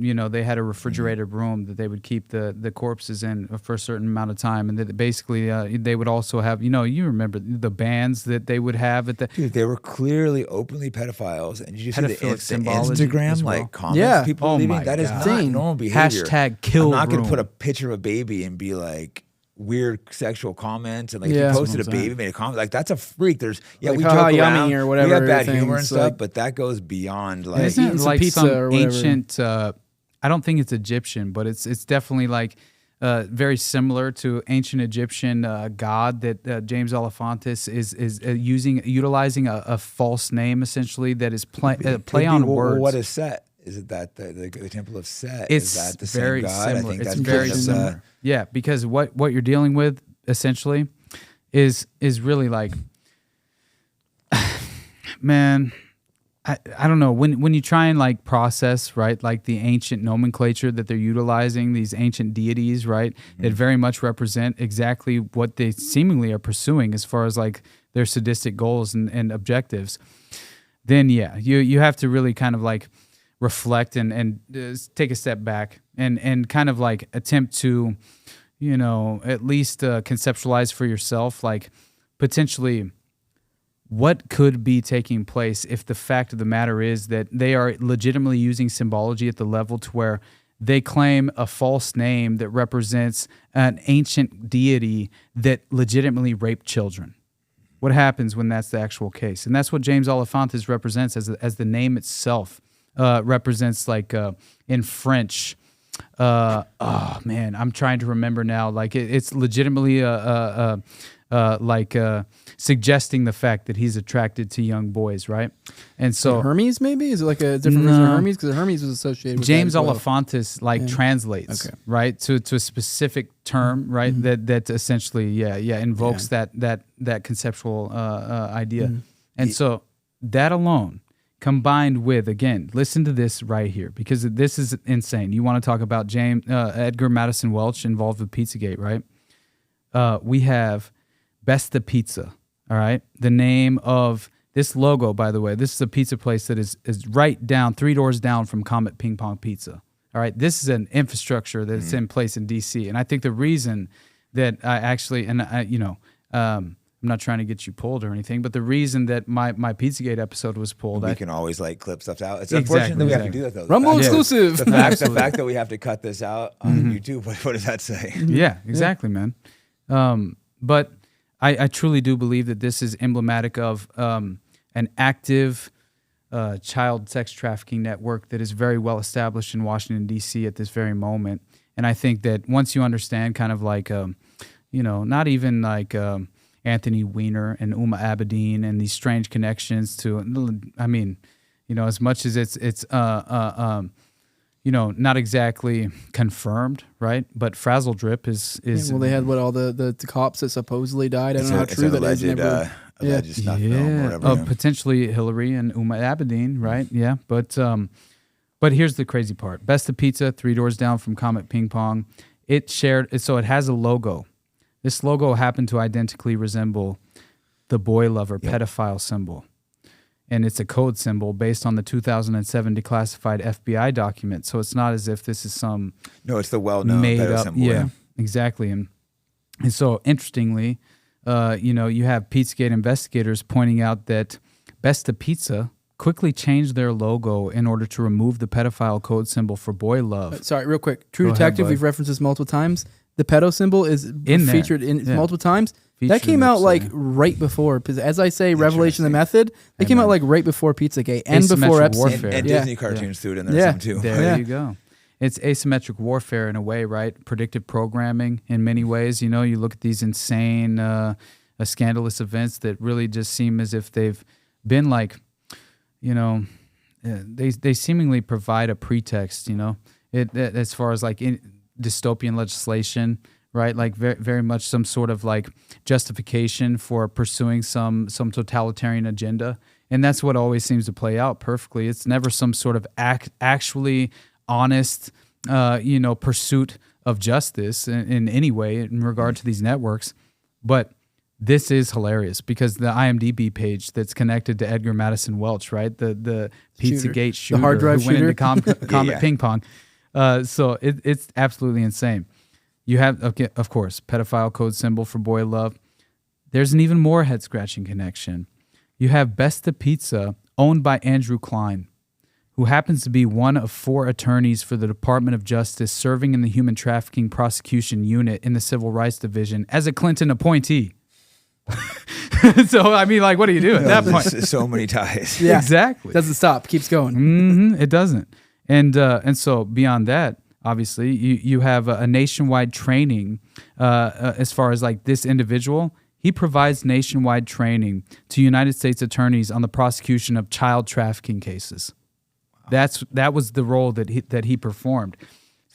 had a refrigerated room that they would keep the corpses in for a certain amount of time, and that basically they would also have you remember the bands that they would have at the Dude, they were clearly openly pedophiles, and you just see the Pedophilic symbology Instagram as well. like comments Yeah. people Oh leaving. my That is God. not normal behavior. Hashtag kill I'm not going room. to put a picture of a baby and be like weird sexual comments, and like Yeah. if you posted a That's what I'm baby, made a comment, like that's a freak. There's Like, we haha, joke yummy around, or whatever we have bad humor and things, stuff, like- but that goes beyond like. Isn't eating it some like pizza some or whatever. ancient? I don't think it's Egyptian, but it's definitely like very similar to ancient Egyptian god that James Olifantis is utilizing a false name essentially that is play on words. What is Set? Is it that the Temple of Set? It's is that the very same god? similar. I think It's that's very kind of, similar. Yeah, because what you're dealing with essentially is really like, man, I don't know, when you try and like process, right, like the ancient nomenclature that they're utilizing, these ancient deities, right, that very much represent exactly what they seemingly are pursuing as far as like their sadistic goals and objectives, then yeah, you have to really kind of like reflect and take a step back and kind of like attempt to, at least conceptualize for yourself, like potentially what could be taking place if the fact of the matter is that they are legitimately using symbology at the level to where they claim a false name that represents an ancient deity that legitimately raped children. What happens when that's the actual case? And that's what James Olifantis represents as the name itself represents, like in French. Oh man, I'm trying to remember now. Like it's legitimately suggesting the fact that he's attracted to young boys, right? And so Hermes, maybe? Is it like a different version of Hermes? Because Hermes was associated with James that as well. Olifantis translates right to a specific term, right? That essentially invokes that conceptual idea, and so that alone combined with, again, listen to this right here, because this is insane. You want to talk about Edgar Madison Welch involved with Pizzagate, right? We have Besta Pizza, all right? The name of this logo, by the way, this is a pizza place that is right down, 3 doors down from Comet Ping Pong Pizza, all right? This is an infrastructure that's in place in D.C., and I think the reason that I actually, I'm not trying to get you pulled or anything, but the reason that my Pizzagate episode was pulled, we can always like clip stuff out. It's unfortunate that we have to do that though. Rumble exclusive. The fact that we have to cut this out on YouTube, what does that say? Yeah, exactly, man. But I truly do believe that this is emblematic of an active child sex trafficking network that is very well established in Washington, D.C. at this very moment. And I think that once you understand kind of like, not even like Anthony Weiner and Uma Abedin and these strange connections to, I mean, as much as it's not exactly confirmed, right? But Frazzle Drip is well, they had all the cops that supposedly died. I don't know how true that is. Alleged snuff film or whatever. Potentially Hillary and Uma Abedin, right? Yeah, but here's the crazy part. Besta Pizza, 3 doors down from Comet Ping Pong. It has a logo. This logo happened to identically resemble the boy lover pedophile symbol. And it's a code symbol based on the 2007 declassified FBI document. So it's not as if this is some... No, it's the well-known pedo symbol. Yeah, exactly. And so interestingly, you have Pizzagate investigators pointing out that Besta Pizza quickly changed their logo in order to remove the pedophile code symbol for boy love. Sorry, real quick. True Detective, we've referenced this multiple times. The pedo symbol is featured in multiple times. That came out like right before, because as I say, Revelation of the Method, they came out like right before Pizzagate and before Epstein. And Disney cartoons threw it in there too. There you go. It's asymmetric warfare in a way, right? Predictive programming in many ways. You look at these insane, scandalous events that really just seem as if they've been like, they seemingly provide a pretext, as far as like dystopian legislation, right? Like very, very much some sort of like justification for pursuing some totalitarian agenda. And that's what always seems to play out perfectly. It's never some sort of actually honest, pursuit of justice in any way in regard to these networks. But this is hilarious because the IMDb page that's connected to Edgar Madison Welch, right? The Pizzagate shooter, the hard drive who went shooter. into Comet Ping Pong. So it's absolutely insane. You have, of course, pedophile code symbol for boy love. There's an even more head-scratching connection. You have Besta Pizza, owned by Andrew Klein, who happens to be one of 4 attorneys for the Department of Justice serving in the Human Trafficking Prosecution Unit in the Civil Rights Division as a Clinton appointee. So, I mean, like, what do you do at that point? So many ties. Yeah, exactly. Doesn't stop. Keeps going. Mm-hmm, it doesn't. And so beyond that, obviously, you have a nationwide training as far as like this individual. He provides nationwide training to United States attorneys on the prosecution of child trafficking cases. Wow. That was the role that he performed.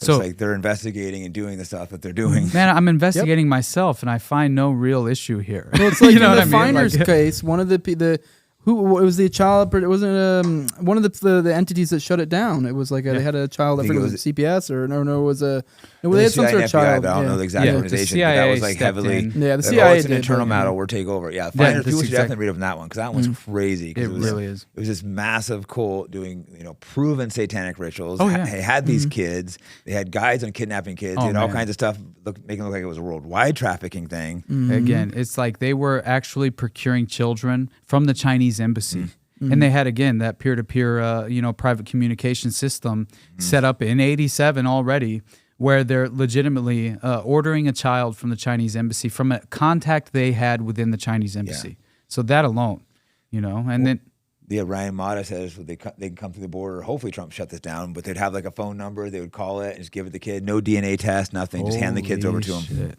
So it's like they're investigating and doing the stuff that they're doing. Man, I'm investigating myself, and I find no real issue here. Well, it's like in the Finder's case, one of the who it was the child. It wasn't one of the entities that shut it down. It was like they had a child. I forget was it CPS or no, it was a. They had some sort of child. I don't know the exact organization, but that was like heavily. The CIA it's an internal matter. We'll take over. Yeah, Finders. People should definitely read up on that one because that one's crazy. It really is. It was this massive cult doing proven satanic rituals. Oh, yeah. They had these kids. They had guides on kidnapping kids. They had all kinds of stuff, making it look like it was a worldwide trafficking thing. Again, it's like they were actually procuring children from the Chinese embassy. And they had, again, that peer-to-peer, private communication system set up in 1987 already, where they're legitimately ordering a child from the Chinese embassy from a contact they had within the Chinese embassy. Yeah. So that alone, and then... Yeah, Ryan Mata says they can come through the border. Hopefully Trump shut this down, but they'd have like a phone number. They would call it and just give it to the kid. No DNA test, nothing. Just hand the kids over to them.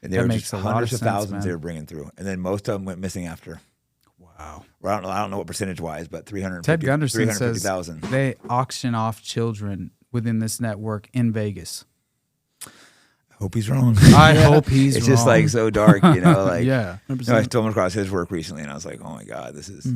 And there were just hundreds of thousands they were bringing through. And then most of them went missing after. Wow. Well, I don't know what percentage-wise, but 350,000. Ted Gunderson says they auction off children within this network in Vegas. I hope he's wrong. I hope he's It's wrong. just like so dark, like yeah. I stumbled across his work recently and I was like, oh my God, this is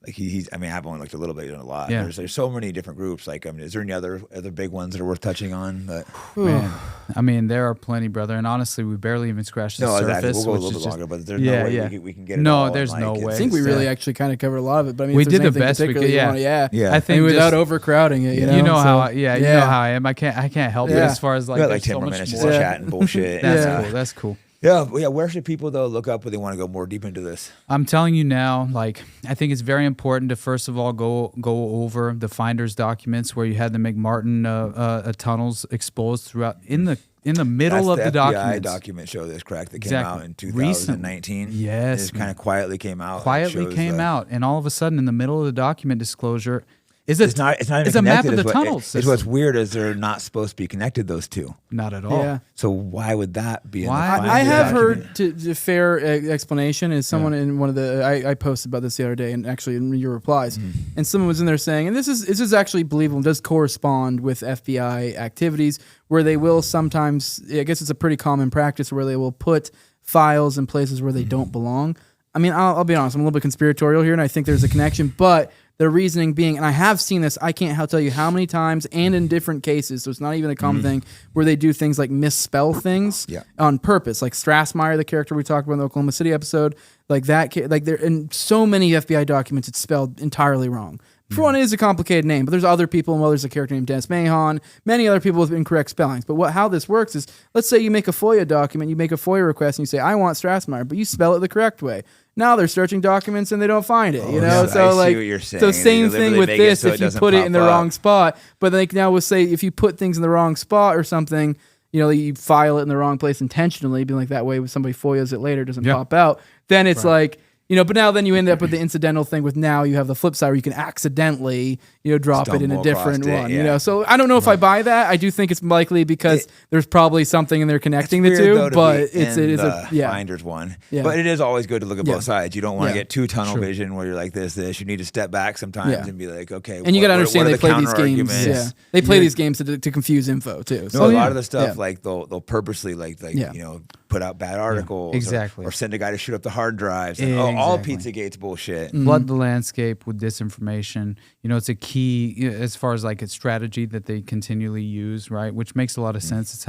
Like he's, I mean, I've only looked a little bit, he's done a lot. Yeah. There's so many different groups. Like, I mean, is there any other big ones that are worth touching on? But Man, I mean, there are plenty, brother. And honestly, we barely even scratched the surface. We'll go a little bit longer, but there's no way we can get it all. No, there's no way. I think we really actually kind of covered a lot of it. But I mean, we if did the anything best we could. Yeah. I think without overcrowding it. You know how you know how I am. I can't help it as far as like, like 10 more minutes just chat and bullshit. That's cool. Yeah. Where should people though look up when they want to go more deep into this? I'm telling you now, like, I think it's very important to first of all go over the finder's documents where you had the McMartin tunnels exposed throughout in the middle of the documents. FBI document show this, correct? That came out in 2019. Yes, it kind of quietly came out. Out, and all of a sudden, in the middle of the document disclosure. It's not even a map of the tunnels. It's what's weird is they're not supposed to be connected, those two. Not at all. Yeah. So why would that be? I have heard the fair explanation is someone in one of the I posted about this the other day, and actually in your replies, and someone was in there saying, and this is actually believable, does correspond with FBI activities where they will sometimes, I guess it's a pretty common practice where they will put files in places where they don't belong. I mean, I'll be honest, I'm a little bit conspiratorial here, and I think there's a connection, but the reasoning being, and I have seen this, I can't tell you how many times and in different cases, so it's not even a common thing, where they do things like misspell things on purpose. Like Strassmeyer, the character we talked about in the Oklahoma City episode, like that, like there in so many FBI documents, it's spelled entirely wrong. For one, it is a complicated name, but there's other people, and there's a character named Dennis Mahon, many other people with incorrect spellings. But how this works is, let's say you make a FOIA document, you make a FOIA request, and you say, I want Strassmeyer, but you spell it the correct way. Now they're searching documents and they don't find it, you know? So I see what you're saying. So same thing with this, if you put it in the wrong spot. But like now we'll say if you put things in the wrong spot or something, you know, you file it in the wrong place intentionally, being like that way when somebody FOIAs it later, it doesn't pop out, then it's like, you know, but now then you end up with the incidental thing with now you have the flip side where you can accidentally, you know, drop it in a different one, you know. So I don't know if I buy that. I do think it's likely because there's probably something in there connecting the two, but it is a finder's one. Yeah. But it is always good to look at both sides. You don't want to get too tunnel vision where you're like this. You need to step back sometimes and be like, okay. And you got to understand they play these games. Yeah. They play these games to confuse info too. So a lot of the stuff like they'll purposely like you know, put out bad articles or send a guy to shoot up the hard drives. And, all Pizzagate's bullshit. Flood the landscape with disinformation. You know, it's a key as far as like a strategy that they continually use, right? Which makes a lot of sense. It's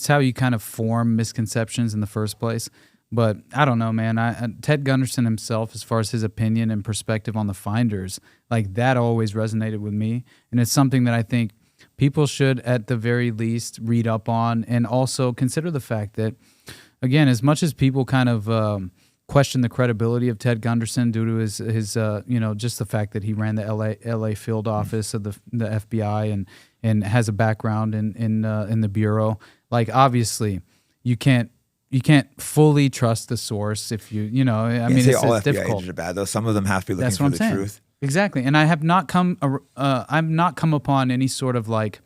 how you kind of form misconceptions in the first place. But I don't know, man. Ted Gunderson himself, as far as his opinion and perspective on the finders, like that always resonated with me. And it's something that I think people should, at the very least, read up on, and also consider the fact that, again, as much as people kind of question the credibility of Ted Gunderson due to his you know, just the fact that he ran the LA field office of the FBI and has a background in the bureau. Like, obviously, you can't fully trust the source if you know. I mean, it's all FBI difficult. Agents are bad, though. Some of them have to be looking for the truth. Exactly, and I have not come upon any sort of like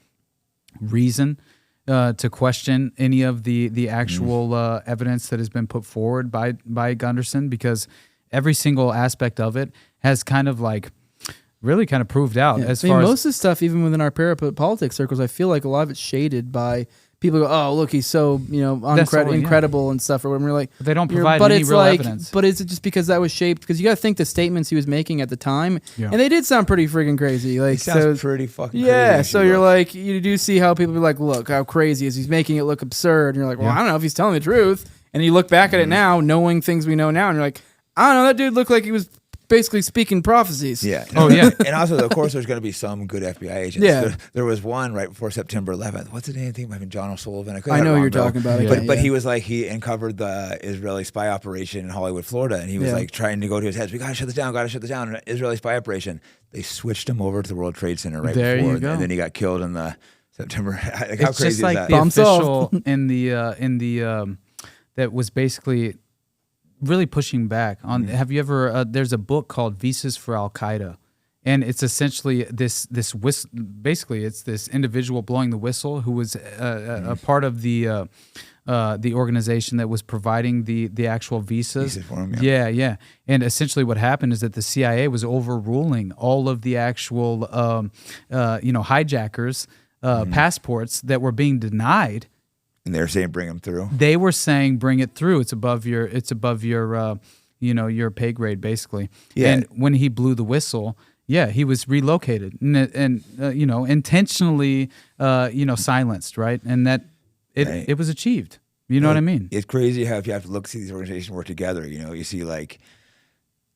reason to question any of the actual evidence that has been put forward by Gunderson, because every single aspect of it has kind of like really kind of proved out. Yeah. As far as most of the stuff, even within our politics circles, I feel like a lot of it's shaded by people go, oh, look, he's so, you know, incredible and stuff, or whatever. We're like, but they don't provide any real evidence. But is it just because that was shaped? Because you got to think the statements he was making at the time, and they did sound pretty freaking crazy. Like, sounds pretty fucking crazy. Yeah, so you're like, you do see how people be like, look, how crazy is he's making it look absurd. And you're like, well, I don't know if he's telling the truth. And you look back at it now, knowing things we know now, and you're like, I don't know, that dude looked like he was basically speaking prophecies. Yeah. Oh, yeah. And also, of course, there's going to be some good FBI agents. Yeah. There was one right before September 11th. What's the name? I think it might have been John O'Sullivan. I know you're talking about it. But he was like, he uncovered the Israeli spy operation in Hollywood, Florida. And he was like trying to go to his heads. We got to shut this down. Israeli spy operation. They switched him over to the World Trade Center right there before. You go. And then he got killed in the September. Like, how crazy just like is that? the official in the that was basically really pushing back on. Have you ever? There's a book called Visas for Al Qaeda, and it's essentially this whistle. Basically, it's this individual blowing the whistle who was a part of the organization that was providing the actual visas. For him, yeah. And essentially, what happened is that the CIA was overruling all of the actual hijackers' passports that were being denied. And they were saying, bring them through. They were saying, bring it through. It's above your your pay grade, basically. Yeah. And when he blew the whistle, yeah, he was relocated and intentionally, silenced, right? And that it was achieved. You know what I mean? It's crazy how if you have to look see these organizations work together. You see like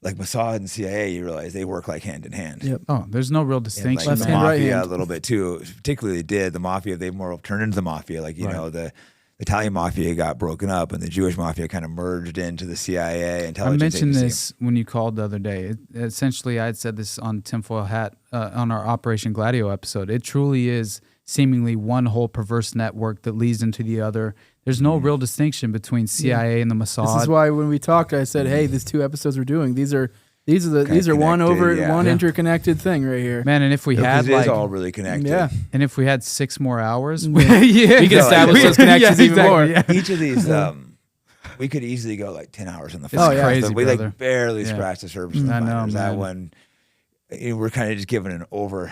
Mossad and CIA, you realize they work like hand in hand. Yep. Oh, there's no real distinction. And Left like the hand, right mafia hand. a little bit too. Particularly the mafia. They more turned into the mafia. Like the Italian mafia got broken up, and the Jewish mafia kind of merged into the CIA intelligence I mentioned agency. this when you called the other day. Essentially, I had said this on Tinfoil Hat on our Operation Gladio episode. It truly is seemingly one whole perverse network that leads into the other. There's no real distinction between CIA and the Mossad. This is why when we talked, I said, "Hey, these 2 episods we're doing, these are one one interconnected thing right here." Man, and if we had it is all really connected. Yeah. and if we had 6 more hours, we can establish those connections even more. Yeah. Each of these, we could easily go like 10 hours on the phone. Oh, yeah. Crazy, we brother. like barely scratched the surface. Of the I know, finders. That man. one, we're kind of just given an overcourse.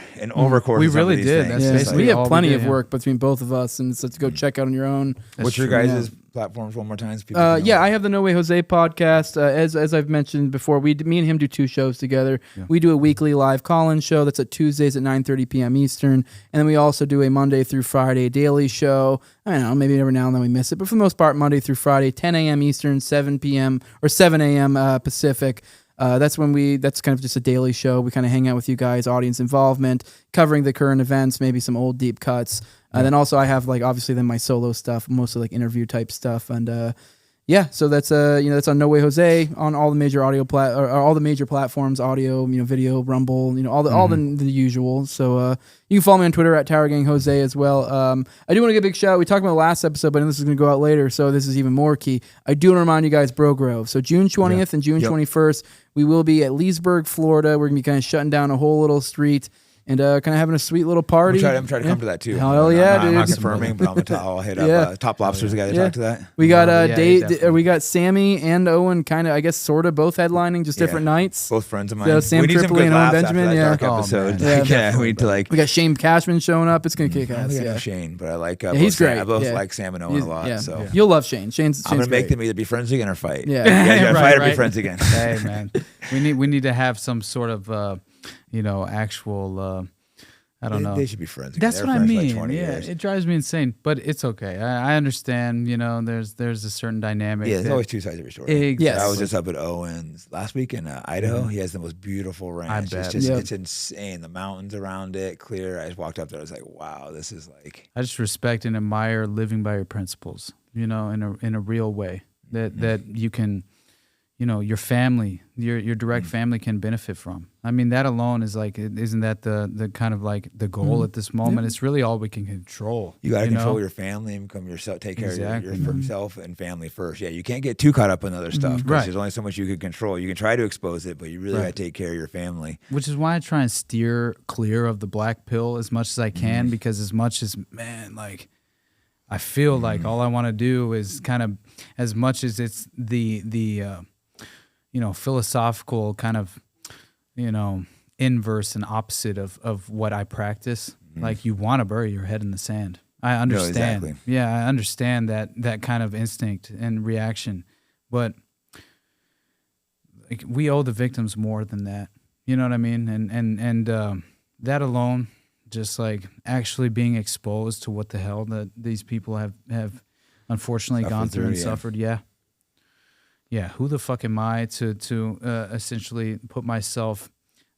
We of some of really these did. things. That's Yeah, basically we have all we plenty did, of yeah. work between both of us, and so to go check out on your own. What's your true, guys' platforms one more time? So people can know? Yeah, I have the No Way Jose podcast. As I've mentioned before, me and him do 2 shows together. Yeah. We do a weekly live call-in show that's at Tuesdays at 9:30 p.m. Eastern, and then we also do a Monday through Friday daily show. I don't know, maybe every now and then we miss it, but for the most part, Monday through Friday, 10 a.m. Eastern, 7 p.m. or 7 a.m. Pacific. That's kind of just a daily show. We kind of hang out with you guys, audience involvement, covering the current events, maybe some old deep cuts. Then also I have obviously then my solo stuff, mostly interview type stuff. And so that's that's on No Way Jose on all the major all the major platforms, audio, video, Rumble, all the usual. So you can follow me on Twitter at TowerGangJose as well. I do want to give a big shout out. We talked about the last episode, but this is going to go out later, so this is even more key. I do want to remind you guys, Bro Grove. So June 20th and June 21st, we will be at Leesburg, Florida. We're going to be kind of shutting down a whole little street and kind of having a sweet little party. I'm trying to come to that too. Hell yeah, I'm not dude. confirming, but I'll hit up Top Lobsters together to talk to that. We got definitely. we got Sammy and Owen kind of, I guess, sort of both headlining, just different nights. Both friends of mine. So Sam we need some Tripoli good and Owen laughs Benjamin, after that yeah. dark Oh, episode. man. Yeah, we need to We got Shane Cashman showing up. It's gonna kick I ass. think I know Yeah, Shane, but I like he's both great. I both Yeah. like Sam and Owen a lot. Yeah. So You'll love Shane. Shane's I'm gonna make great. them either be friends again or fight. Yeah. yeah, Right, fight or be right. friends again. Hey man, we need to have some sort of actual. I don't know. They should be friends. That's They're what I friends for mean. Like 20 yeah, years. it drives me insane, but it's okay. I understand. There's a certain dynamic. Yeah, there's that- always 2 sides of every story. Exactly. Yes. I was just up at Owens last week in Idaho. He has the most beautiful ranch. bet. It's insane. The mountains around it, clear. I just walked up there. I was like, wow, this is like. I just respect and admire living by your principles. In a real way that you can. Your family, your direct family can benefit from. I mean, that alone is isn't that the kind of like the goal at this moment? It's really all we can control. You got to control your family and become yourself. Take care of Exactly. yourself and family first. Yeah, you can't get too caught up in other stuff because Right. there's only so much you can control. You can try to expose it, but you really got to take care of your family. Which is why I try and steer clear of the black pill as much as I can, because as much as, man, I feel like all I want to do is kind of, as much as it's the philosophical kind of, inverse and opposite of what I practice. Like, you want to bury your head in the sand. I understand. No, exactly. Yeah, I understand that kind of instinct and reaction, but we owe the victims more than that. You know what I mean? And that alone, just actually being exposed to what the hell that these people have unfortunately gone through and suffered. Yeah, who the fuck am I to essentially put myself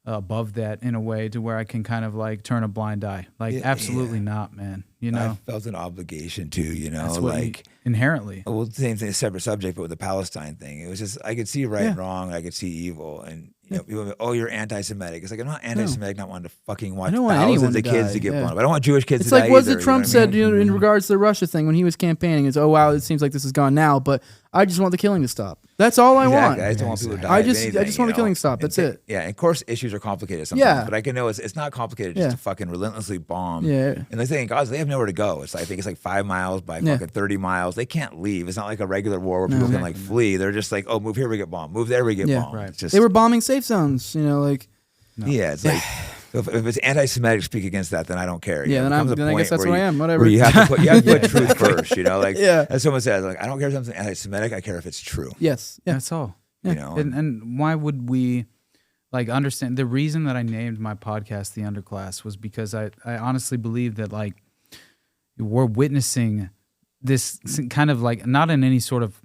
above that in a way to where I can kind of turn a blind eye? Absolutely not, man. I felt an obligation to, That's what inherently. Well, the same thing, a separate subject, but with the Palestine thing, it was just I could see right and wrong, I could see evil, and people go, "Oh, you're anti-Semitic." It's like, I'm not anti-Semitic, not wanting to fucking watch thousands of kids to get blown up. I don't want Jewish kids It's to die like what either, Trump said in regards to the Russia thing when he was campaigning. Is, oh wow, it seems like this is gone now, but I just want the killing to stop. That's all I want. I just don't want people to die. I of just anything, want the killing to stop. That's it. Yeah, and of course issues are complicated sometimes, Yeah. but I can know it's not complicated just to fucking relentlessly bomb. Yeah. And the thing in Gaza, they have nowhere to go. It's I think it's 5 miles by fucking 30 miles. They can't leave. It's not like a regular war where people can flee. They're just oh, move here, we get bombed. Move there, we get bombed. Right. It's just, They were bombing safe zones. Yeah, it's so if it's anti-Semitic, speak against that, then I don't care. Yeah, then I guess that's what I am. Whatever. Where you have to put truth first. Yeah. As someone says, I don't care if something's anti-Semitic. I care if it's true. Yes. Yeah. That's all. you know. And why would we like understand the reason that I named my podcast The Underclass was because I honestly believe that like we're witnessing this kind of like, not in any sort of,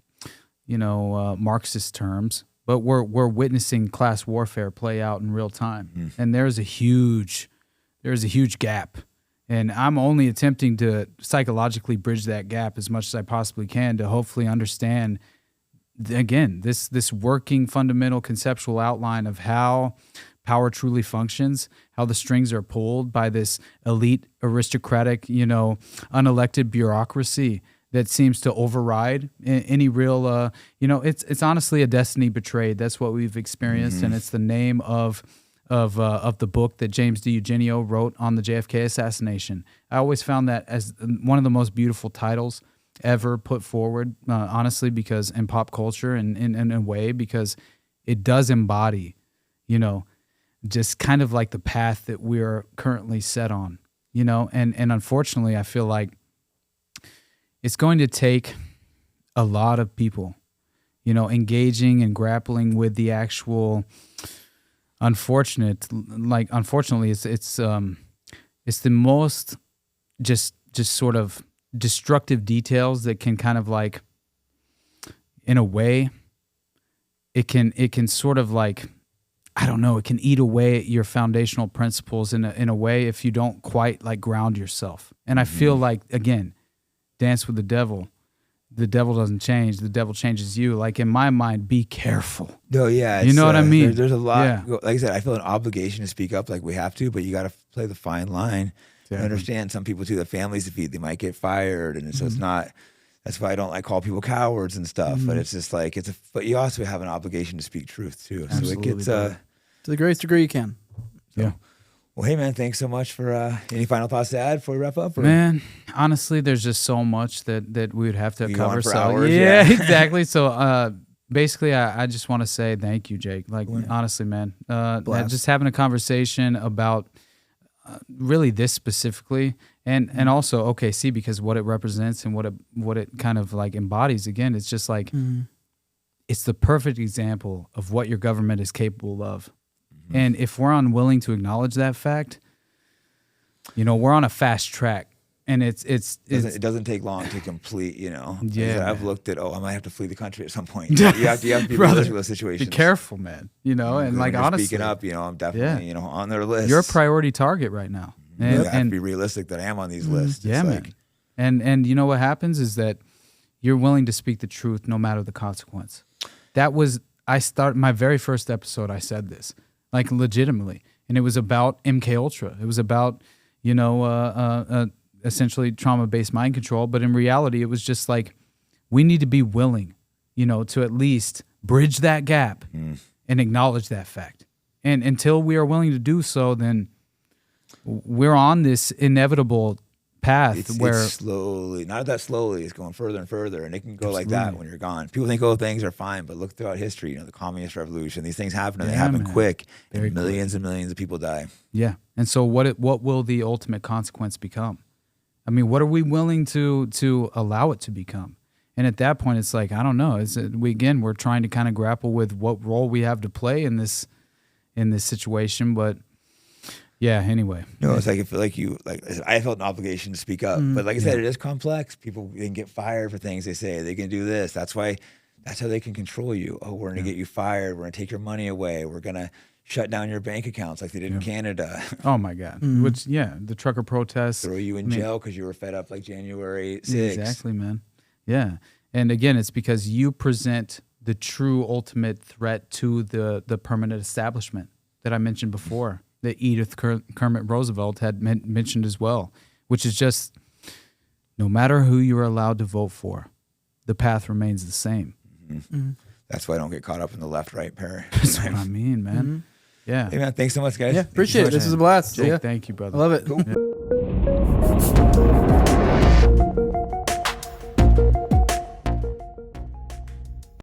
you know, Marxist terms, but we're witnessing class warfare play out in real time. And there's a huge gap. And I'm only attempting to psychologically bridge that gap as much as I possibly can to hopefully understand, again, this working fundamental conceptual outline of how power truly functions, how the strings are pulled by this elite aristocratic, you know, unelected bureaucracy that seems to override any real, you know, it's honestly a destiny betrayed. That's what we've experienced, and it's the name of the book that James D. Eugenio wrote on the JFK assassination. I always found that as one of the most beautiful titles ever put forward, honestly, because in pop culture and in a way, because it does embody, you know, just kind of like the path that we're currently set on, you know, and unfortunately, I feel like it's going to take a lot of people, you know, engaging and grappling with the actual unfortunately, it's the most just sort of destructive details that can kind of like, in a way, it can sort of like, I don't know, it can eat away at your foundational principles in a way if you don't quite like ground yourself. And I feel like, again, dance with the devil doesn't change, the devil changes you. Like in my mind, be careful. No, yeah. You know what I mean? There's a lot. Yeah. Like I said, I feel an obligation to speak up like we have to, but you got to play the fine line. I understand some people too, the families to feed, they might get fired. And so it's not, that's why I don't like call people cowards and stuff, but it's just like, but you also have an obligation to speak truth too. Absolutely, so it gets, to the greatest degree you can. Yeah. Well, hey man, thanks so much for, any final thoughts to add before we wrap up? Or? Man, honestly, there's just so much that we would have to cover. For hours, yeah, exactly. So, basically, I just want to say thank you, Jake. Like, honestly, man, just having a conversation about really this specifically, and also OKC, because what it represents and what it kind of like embodies. Again, it's just like it's the perfect example of what your government is capable of. And if we're unwilling to acknowledge that fact, you know, we're on a fast track. And it doesn't take long to complete, you know. Yeah, I've looked at, I might have to flee the country at some point. You have to be realistic with those situations. Be careful, man. You know, and like honestly, speaking up, you know, I'm definitely, you know, on their list. You're a priority target right now. And I have to be realistic that I am on these lists. Yeah, man. And you know what happens is that you're willing to speak the truth no matter the consequence. That was my very first episode. I said this. Like legitimately, and it was about MK Ultra. It was about, you know, essentially trauma-based mind control. But in reality, it was just like we need to be willing, you know, to at least bridge that gap and acknowledge that fact. And until we are willing to do so, then we're on this inevitable path it's slowly, not that slowly, it's going further and further, and it can go like that when you're gone. People think, things are fine, but look throughout history, you know, the communist revolution, these things happen, and they happen quick, and millions and millions of people die. Yeah. And so what will the ultimate consequence become? I mean, what are we willing to allow it to become? And at that point, it's like, I don't know. We're trying to kind of grapple with what role we have to play in this situation, but yeah, anyway. No, it's like I feel like I felt an obligation to speak up. But like I said, it is complex. People, they can get fired for things they say. They can do this. That's how they can control you. Oh, we're going to get you fired. We're going to take your money away. We're going to shut down your bank accounts like they did in Canada. Oh, my God. Which, the trucker protests. Throw you in jail because you were fed up like January 6th. Exactly, man. Yeah. And again, it's because you present the true ultimate threat to the permanent establishment that I mentioned before, that Edith Kermit Roosevelt had mentioned as well, which is just no matter who you're allowed to vote for, the path remains the same. That's why I don't get caught up in the left-right pair. That's what I mean, man. Yeah. Hey, man, thanks so much, guys. Yeah, appreciate it. This is a blast. Jake, thank you, brother. I love it. Cool. Yeah.